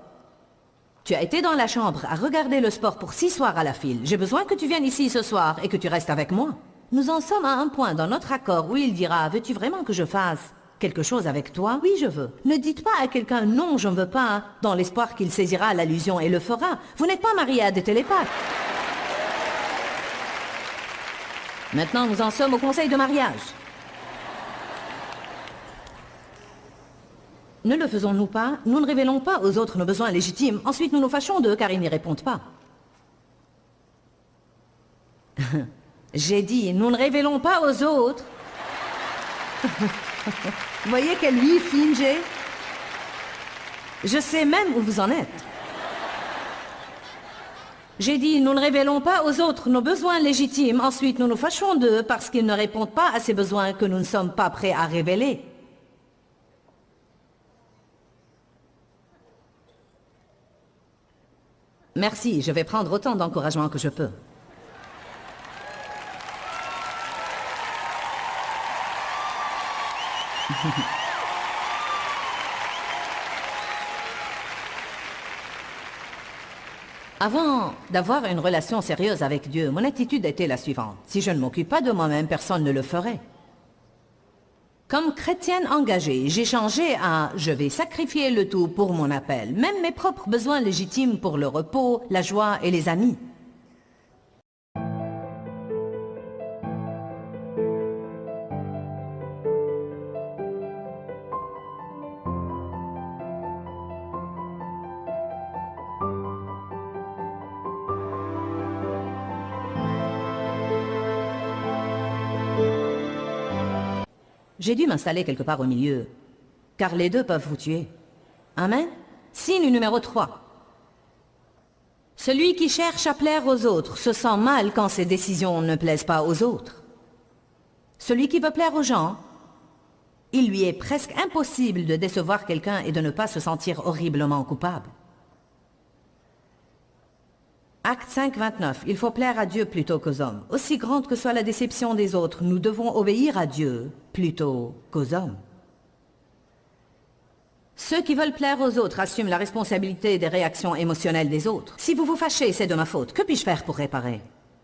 tu as été dans la chambre à regarder le sport pour 6 soirs à la file. J'ai besoin que tu viennes ici ce soir et que tu restes avec moi. Nous en sommes à un point dans notre accord où il dira, veux-tu vraiment que je fasse quelque chose avec toi? Oui, je veux. Ne dites pas à quelqu'un, non, je ne veux pas, dans l'espoir qu'il saisira l'allusion et le fera. Vous n'êtes pas mariés à des télépathes. Maintenant, nous en sommes au conseil de mariage. Ne le faisons-nous pas? Nous ne révélons pas aux autres nos besoins légitimes. Ensuite, nous nous fâchons d'eux car ils n'y répondent pas. J'ai dit, nous ne révélons pas aux autres. Vous voyez quelle vie fine j'ai? Je sais même où vous en êtes. J'ai dit, nous ne révélons pas aux autres nos besoins légitimes. Ensuite, nous nous fâchons d'eux parce qu'ils ne répondent pas à ces besoins que nous ne sommes pas prêts à révéler. Merci, je vais prendre autant d'encouragement que je peux. Avant d'avoir une relation sérieuse avec Dieu, mon attitude était la suivante. Si je ne m'occupe pas de moi-même, personne ne le ferait. Comme chrétienne engagée, j'ai changé à « je vais sacrifier le tout pour mon appel », même mes propres besoins légitimes pour le repos, la joie et les amis. J'ai dû m'installer quelque part au milieu, car les deux peuvent vous tuer. Amen. Signe numéro 3. Celui qui cherche à plaire aux autres se sent mal quand ses décisions ne plaisent pas aux autres. Celui qui veut plaire aux gens, il lui est presque impossible de décevoir quelqu'un et de ne pas se sentir horriblement coupable. Acte 5, 29. Il faut plaire à Dieu plutôt qu'aux hommes. Aussi grande que soit la déception des autres, nous devons obéir à Dieu plutôt qu'aux hommes. Ceux qui veulent plaire aux autres assument la responsabilité des réactions émotionnelles des autres. Si vous vous fâchez, c'est de ma faute. Que puis-je faire pour réparer?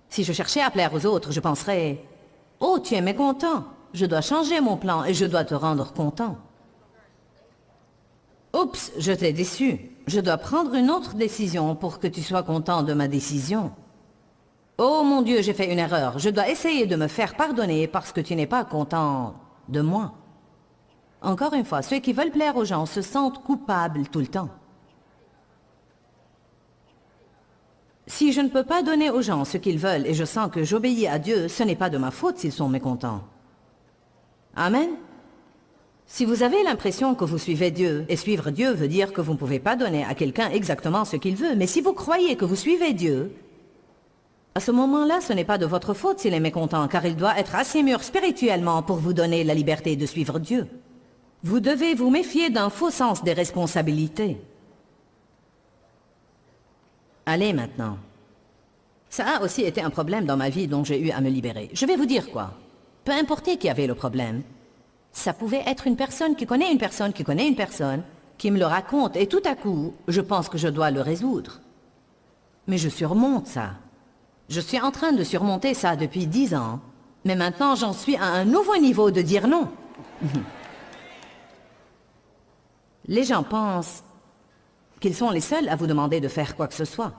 Si je cherchais à plaire aux autres, je penserais « Oh, tu es mécontent. Je dois changer mon plan et je dois te rendre content. » Oups, je t'ai déçu. Je dois prendre une autre décision pour que tu sois content de ma décision. Oh mon Dieu, j'ai fait une erreur. Je dois essayer de me faire pardonner parce que tu n'es pas content de moi. Encore une fois, ceux qui veulent plaire aux gens se sentent coupables tout le temps. Si je ne peux pas donner aux gens ce qu'ils veulent et je sens que j'obéis à Dieu, ce n'est pas de ma faute s'ils sont mécontents. Amen. Si vous avez l'impression que vous suivez Dieu, et suivre Dieu veut dire que vous ne pouvez pas donner à quelqu'un exactement ce qu'il veut, mais si vous croyez que vous suivez Dieu, à ce moment-là, ce n'est pas de votre faute s'il est mécontent, car il doit être assez mûr spirituellement pour vous donner la liberté de suivre Dieu. Vous devez vous méfier d'un faux sens des responsabilités. Allez maintenant. Ça a aussi été un problème dans ma vie dont j'ai eu à me libérer. Je vais vous dire quoi. Peu importe qui avait le problème. Ça pouvait être une personne qui connaît une personne qui connaît une personne, qui me le raconte, et tout à coup, je pense que je dois le résoudre. Mais je surmonte ça. Je suis en train de surmonter ça depuis 10 ans, mais maintenant j'en suis à un nouveau niveau de dire non. Les gens pensent qu'ils sont les seuls à vous demander de faire quoi que ce soit.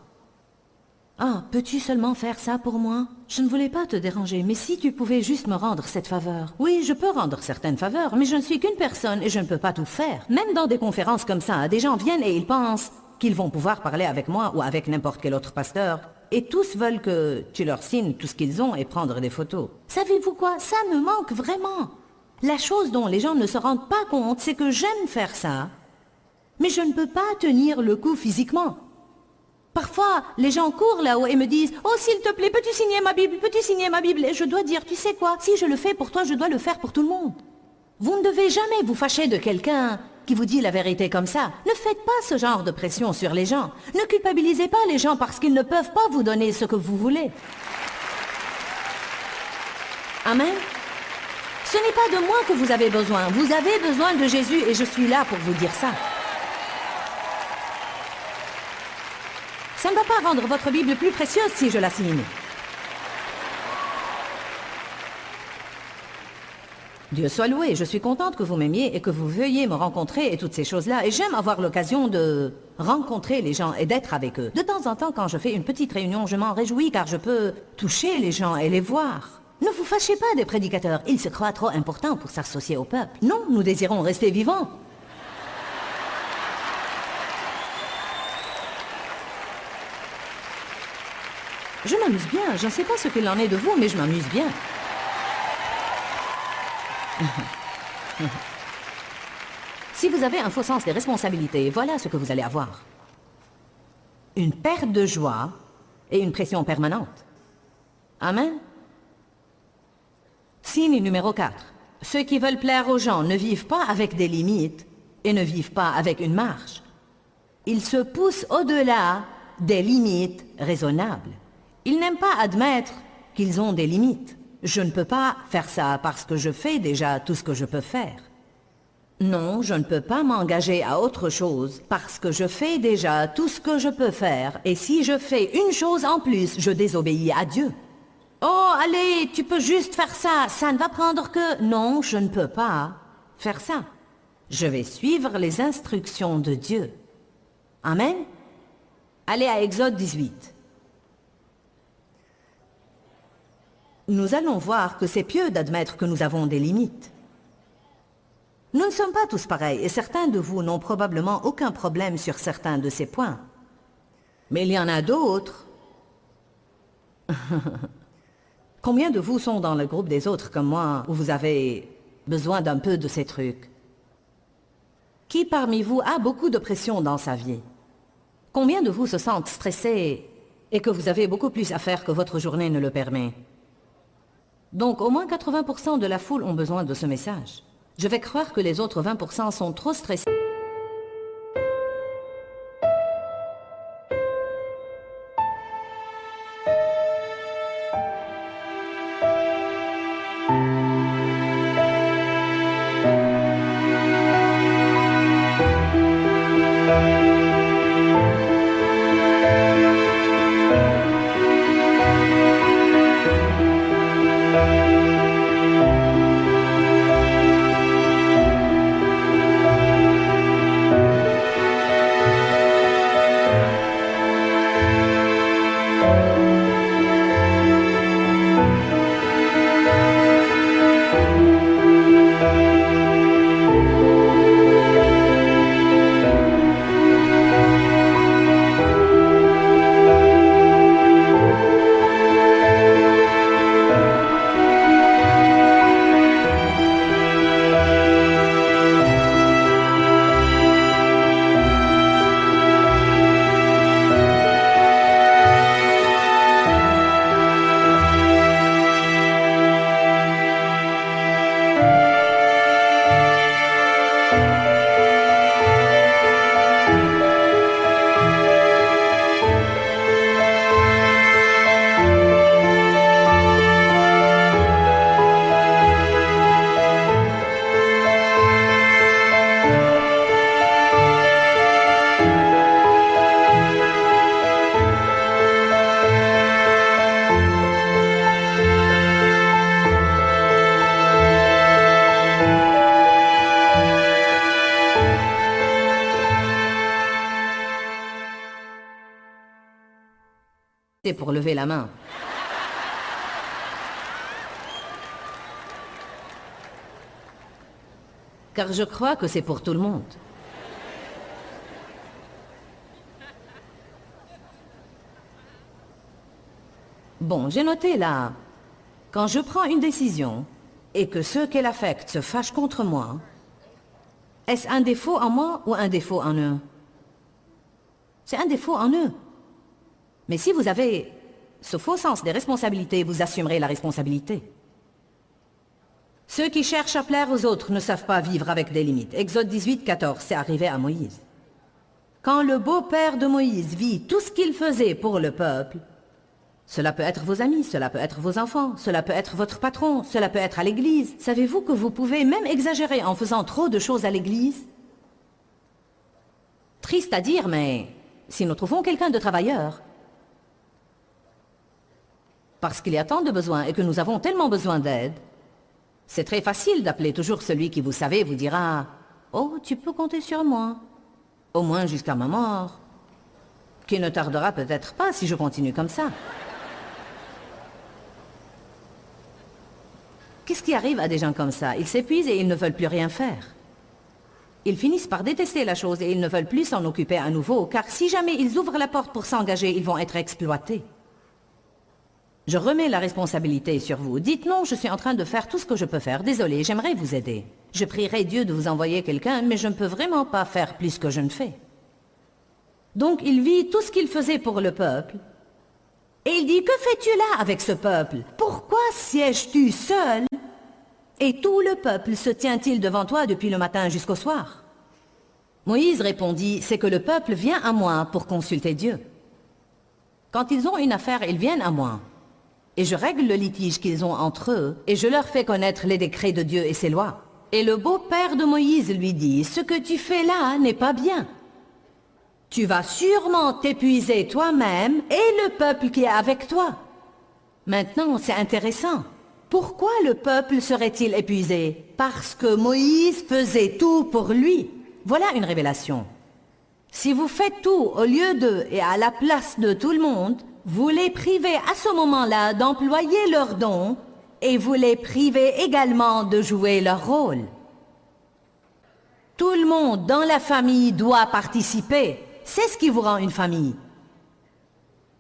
Ah, peux-tu seulement faire ça pour moi? Je ne voulais pas te déranger, mais si tu pouvais juste me rendre cette faveur. Oui, je peux rendre certaines faveurs, mais je ne suis qu'une personne et je ne peux pas tout faire. Même dans des conférences comme ça, des gens viennent et ils pensent qu'ils vont pouvoir parler avec moi ou avec n'importe quel autre pasteur. Et tous veulent que tu leur signes tout ce qu'ils ont et prendre des photos. Savez-vous quoi? Ça me manque vraiment. La chose dont les gens ne se rendent pas compte, c'est que j'aime faire ça, mais je ne peux pas tenir le coup physiquement. Parfois, les gens courent là-haut et me disent « Oh, s'il te plaît, peux-tu signer ma Bible? Peux-tu signer ma Bible ?» Et je dois dire « Tu sais quoi? Si je le fais pour toi, je dois le faire pour tout le monde. » Vous ne devez jamais vous fâcher de quelqu'un qui vous dit la vérité comme ça. Ne faites pas ce genre de pression sur les gens. Ne culpabilisez pas les gens parce qu'ils ne peuvent pas vous donner ce que vous voulez. Amen. Ce n'est pas de moi que vous avez besoin. Vous avez besoin de Jésus et je suis là pour vous dire ça. Ça ne va pas rendre votre Bible plus précieuse si je la signe. Dieu soit loué, je suis contente que vous m'aimiez et que vous veuillez me rencontrer et toutes ces choses-là. Et j'aime avoir l'occasion de rencontrer les gens et d'être avec eux. De temps en temps, quand je fais une petite réunion, je m'en réjouis car je peux toucher les gens et les voir. Ne vous fâchez pas des prédicateurs, ils se croient trop importants pour s'associer au peuple. Non, nous désirons rester vivants. Je m'amuse bien, je ne sais pas ce qu'il en est de vous, mais je m'amuse bien. Si vous avez un faux sens des responsabilités, voilà ce que vous allez avoir. Une perte de joie et une pression permanente. Amen. Signe numéro 4. Ceux qui veulent plaire aux gens ne vivent pas avec des limites et ne vivent pas avec une marge. Ils se poussent au-delà des limites raisonnables. Ils n'aiment pas admettre qu'ils ont des limites. Je ne peux pas faire ça parce que je fais déjà tout ce que je peux faire. Non, je ne peux pas m'engager à autre chose parce que je fais déjà tout ce que je peux faire et si je fais une chose en plus, je désobéis à Dieu. Oh, allez, tu peux juste faire ça, ça ne va prendre que... Non, je ne peux pas faire ça. Je vais suivre les instructions de Dieu. Amen. Allez à Exode 18. Nous allons voir que c'est pieux d'admettre que nous avons des limites. Nous ne sommes pas tous pareils et certains de vous n'ont probablement aucun problème sur certains de ces points. Mais il y en a d'autres. Combien de vous sont dans le groupe des autres comme moi où vous avez besoin d'un peu de ces trucs? Qui parmi vous a beaucoup de pression dans sa vie? Combien de vous se sentent stressés et que vous avez beaucoup plus à faire que votre journée ne le permet? Donc au moins 80% de la foule ont besoin de ce message. Je vais croire que les autres 20% sont trop stressés. Pour lever la main. Car je crois que c'est pour tout le monde. Bon, j'ai noté là, quand je prends une décision et que ceux qu'elle affecte se fâchent contre moi, est-ce un défaut en moi ou un défaut en eux? C'est un défaut en eux. Mais si vous avez ce faux sens des responsabilités, vous assumerez la responsabilité. Ceux qui cherchent à plaire aux autres ne savent pas vivre avec des limites. Exode 18, 14, c'est arrivé à Moïse. Quand le beau-père de Moïse vit tout ce qu'il faisait pour le peuple, cela peut être vos amis, cela peut être vos enfants, cela peut être votre patron, cela peut être à l'église. Savez-vous que vous pouvez même exagérer en faisant trop de choses à l'église? Triste à dire, mais si nous trouvons quelqu'un de travailleur, parce qu'il y a tant de besoins et que nous avons tellement besoin d'aide, c'est très facile d'appeler toujours celui qui, vous savez, vous dira « Oh, tu peux compter sur moi, au moins jusqu'à ma mort, qui ne tardera peut-être pas si je continue comme ça. » Qu'est-ce qui arrive à des gens comme ça? Ils s'épuisent et ils ne veulent plus rien faire. Ils finissent par détester la chose et ils ne veulent plus s'en occuper à nouveau, car si jamais ils ouvrent la porte pour s'engager, ils vont être exploités. Je remets la responsabilité sur vous. Dites non, je suis en train de faire tout ce que je peux faire. Désolé, j'aimerais vous aider. Je prierai Dieu de vous envoyer quelqu'un, mais je ne peux vraiment pas faire plus que je ne fais. Donc il vit tout ce qu'il faisait pour le peuple. Et il dit, que fais-tu là avec ce peuple? Pourquoi sièges-tu seul? Et tout le peuple se tient-il devant toi depuis le matin jusqu'au soir? Moïse répondit, c'est que le peuple vient à moi pour consulter Dieu. Quand ils ont une affaire, ils viennent à moi. Et je règle le litige qu'ils ont entre eux, et je leur fais connaître les décrets de Dieu et ses lois. Et le beau-père de Moïse lui dit, « Ce que tu fais là n'est pas bien. Tu vas sûrement t'épuiser toi-même et le peuple qui est avec toi. » Maintenant, c'est intéressant. Pourquoi le peuple serait-il épuisé? Parce que Moïse faisait tout pour lui. Voilà une révélation. Si vous faites tout au lieu de et à la place de tout le monde, vous les privez à ce moment-là d'employer leurs dons et vous les privez également de jouer leur rôle. Tout le monde dans la famille doit participer. C'est ce qui vous rend une famille.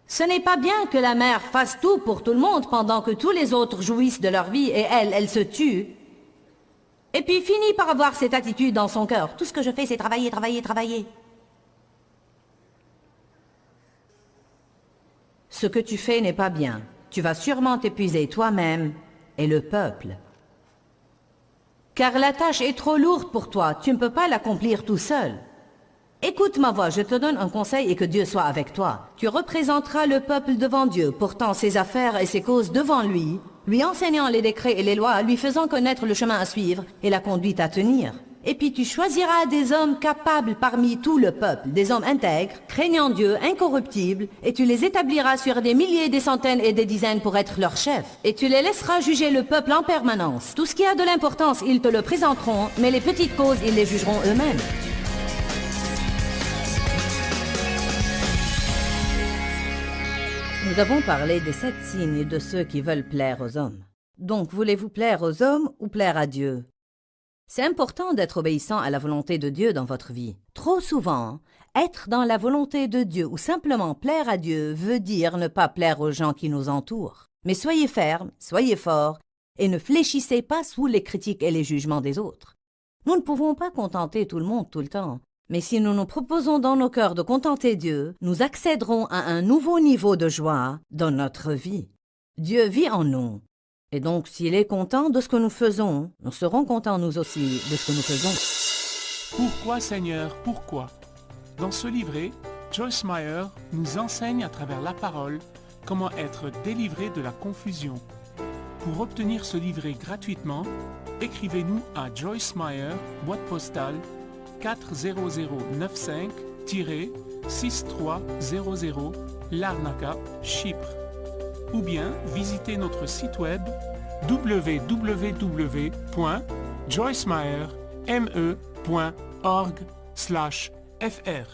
Ce n'est pas bien que la mère fasse tout pour tout le monde pendant que tous les autres jouissent de leur vie et elle se tue. Et puis finit par avoir cette attitude dans son cœur. Tout ce que je fais, c'est travailler, travailler, travailler. Ce que tu fais n'est pas bien. Tu vas sûrement t'épuiser toi-même et le peuple. Car la tâche est trop lourde pour toi. Tu ne peux pas l'accomplir tout seul. Écoute ma voix, je te donne un conseil et que Dieu soit avec toi. Tu représenteras le peuple devant Dieu, portant ses affaires et ses causes devant lui, lui enseignant les décrets et les lois, lui faisant connaître le chemin à suivre et la conduite à tenir. Et puis tu choisiras des hommes capables parmi tout le peuple, des hommes intègres, craignant Dieu, incorruptibles, et tu les établiras sur des milliers, des centaines et des dizaines pour être leurs chefs. Et tu les laisseras juger le peuple en permanence. Tout ce qui a de l'importance, ils te le présenteront, mais les petites causes, ils les jugeront eux-mêmes. Nous avons parlé des 7 signes de ceux qui veulent plaire aux hommes. Donc, voulez-vous plaire aux hommes ou plaire à Dieu? C'est important d'être obéissant à la volonté de Dieu dans votre vie. Trop souvent, être dans la volonté de Dieu ou simplement plaire à Dieu veut dire ne pas plaire aux gens qui nous entourent. Mais soyez fermes, soyez forts et ne fléchissez pas sous les critiques et les jugements des autres. Nous ne pouvons pas contenter tout le monde tout le temps. Mais si nous nous proposons dans nos cœurs de contenter Dieu, nous accéderons à un nouveau niveau de joie dans notre vie. Dieu vit en nous. Et donc, s'il est content de ce que nous faisons, nous serons contents nous aussi de ce que nous faisons. Pourquoi, Seigneur, pourquoi? Dans ce livret, Joyce Meyer nous enseigne à travers la parole comment être délivré de la confusion. Pour obtenir ce livret gratuitement, écrivez-nous à Joyce Meyer, boîte postale 40095-6300 Larnaca, Chypre. Ou bien visitez notre site web www.joycemeyer.org/fr.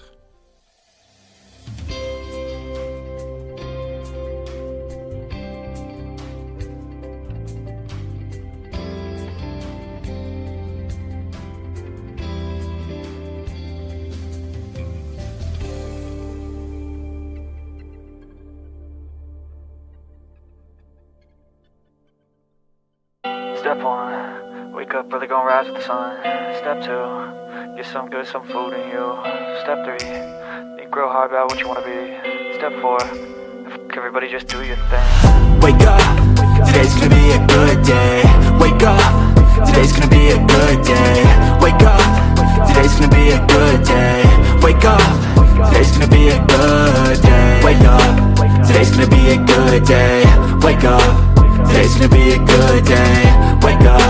Step 1, wake up early, gonna rise with the sun. Step 2, get some good, some food in you. Step 3, think real hard about what you wanna be. Step 4, everybody just do your thing. Wake up, today's gonna be a good day. Wake up, today's gonna be a good day. Wake up, today's gonna be a good day. Wake up, today's gonna be a good day. Wake up, today's gonna be a good day. Wake up. Today's gonna be a good day. Wake up.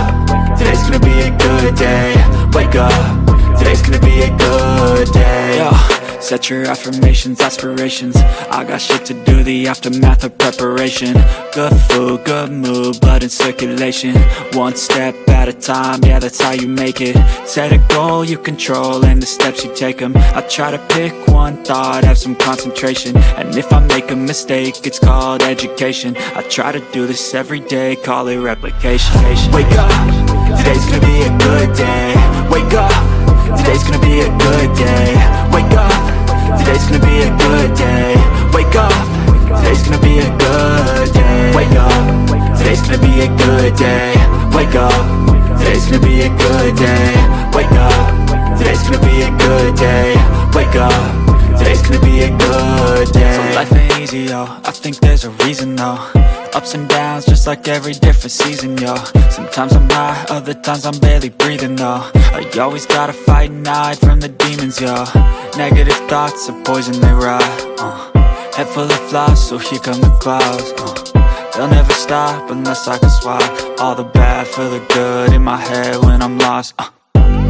Today's gonna be a good day. Wake up. Today's gonna be a good day. Yo, set your affirmations, aspirations. I got shit to do, the aftermath of preparation. Good food, good mood, blood in circulation. One step at a time, yeah, that's how you make it. Set a goal you control and the steps you take them. I try to pick one thought, have some concentration. And if I make a mistake, it's called education. I try to do this every day, call it replication. Wake up, today's gonna be a good day. Wake up, today's gonna be a good day. Wake up, today's gonna be a good day. Wake up, today's gonna be a good day. Wake up, today's gonna be a good day. Wake up, today's gonna be a good day. Wake up, today's gonna be a good day. Wake up, today's gonna be a good day. So life ain't easy, yo, I think there's a reason though. Ups and downs, just like every different season, yo. Sometimes I'm high, other times I'm barely breathing, though. You always gotta fight and hide from the demons, yo. Negative thoughts are poison, they rot. Head full of flies, so here come the clouds. they'll never stop unless I can swap all the bad for the good in my head when I'm lost.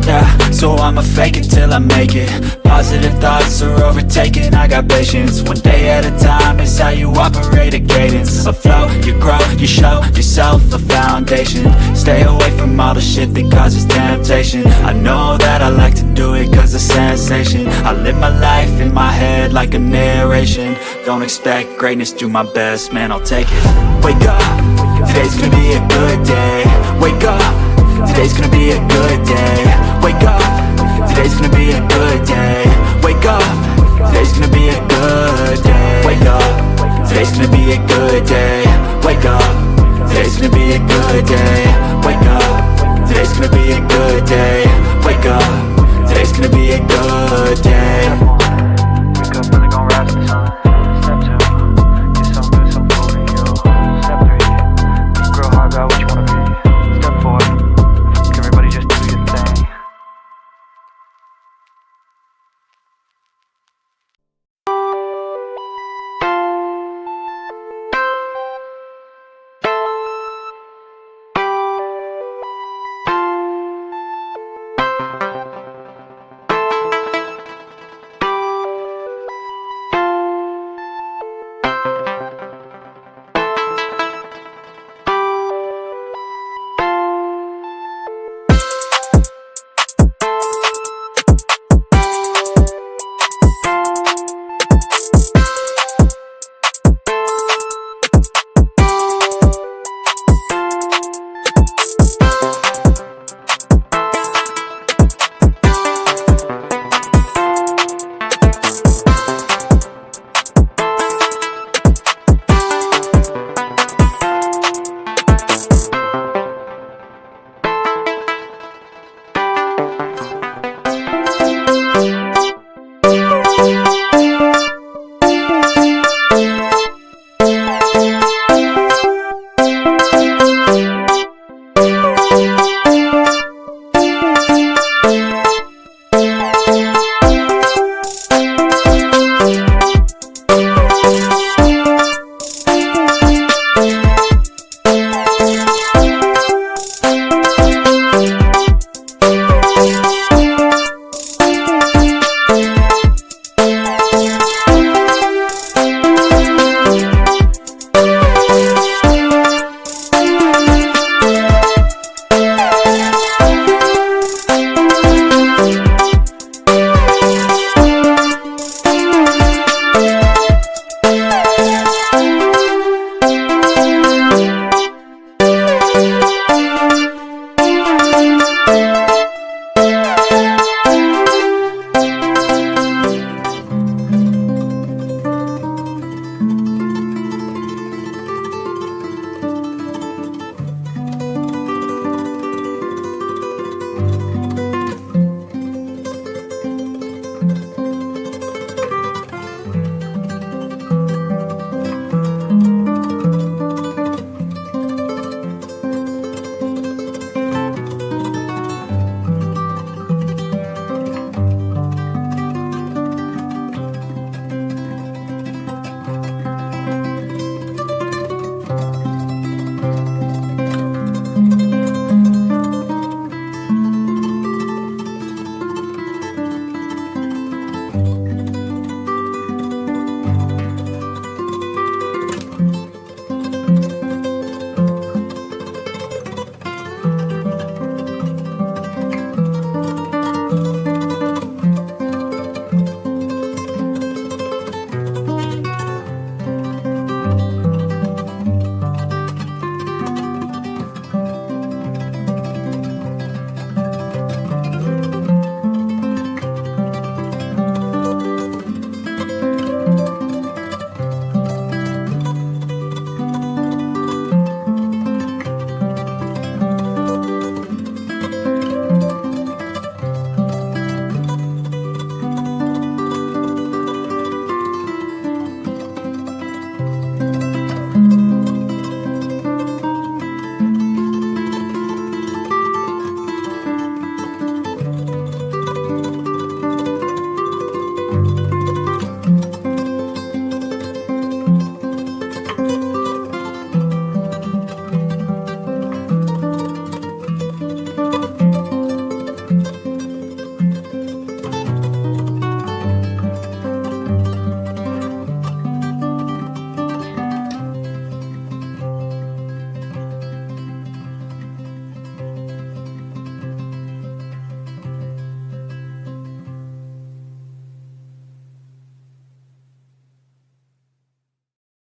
Yeah, so I'ma fake it till I make it. Positive thoughts are overtaken, I got patience. One day at a time is how you operate a cadence. A flow, you grow, you show yourself a foundation. Stay away from all the shit that causes temptation. I know that I like to do it cause it's sensation. I live my life in my head like a narration. Don't expect greatness, do my best, man, I'll take it. Wake up, today's gonna be a good day. Wake up, today's gonna be a good day. Wake up, today's gonna be a good day.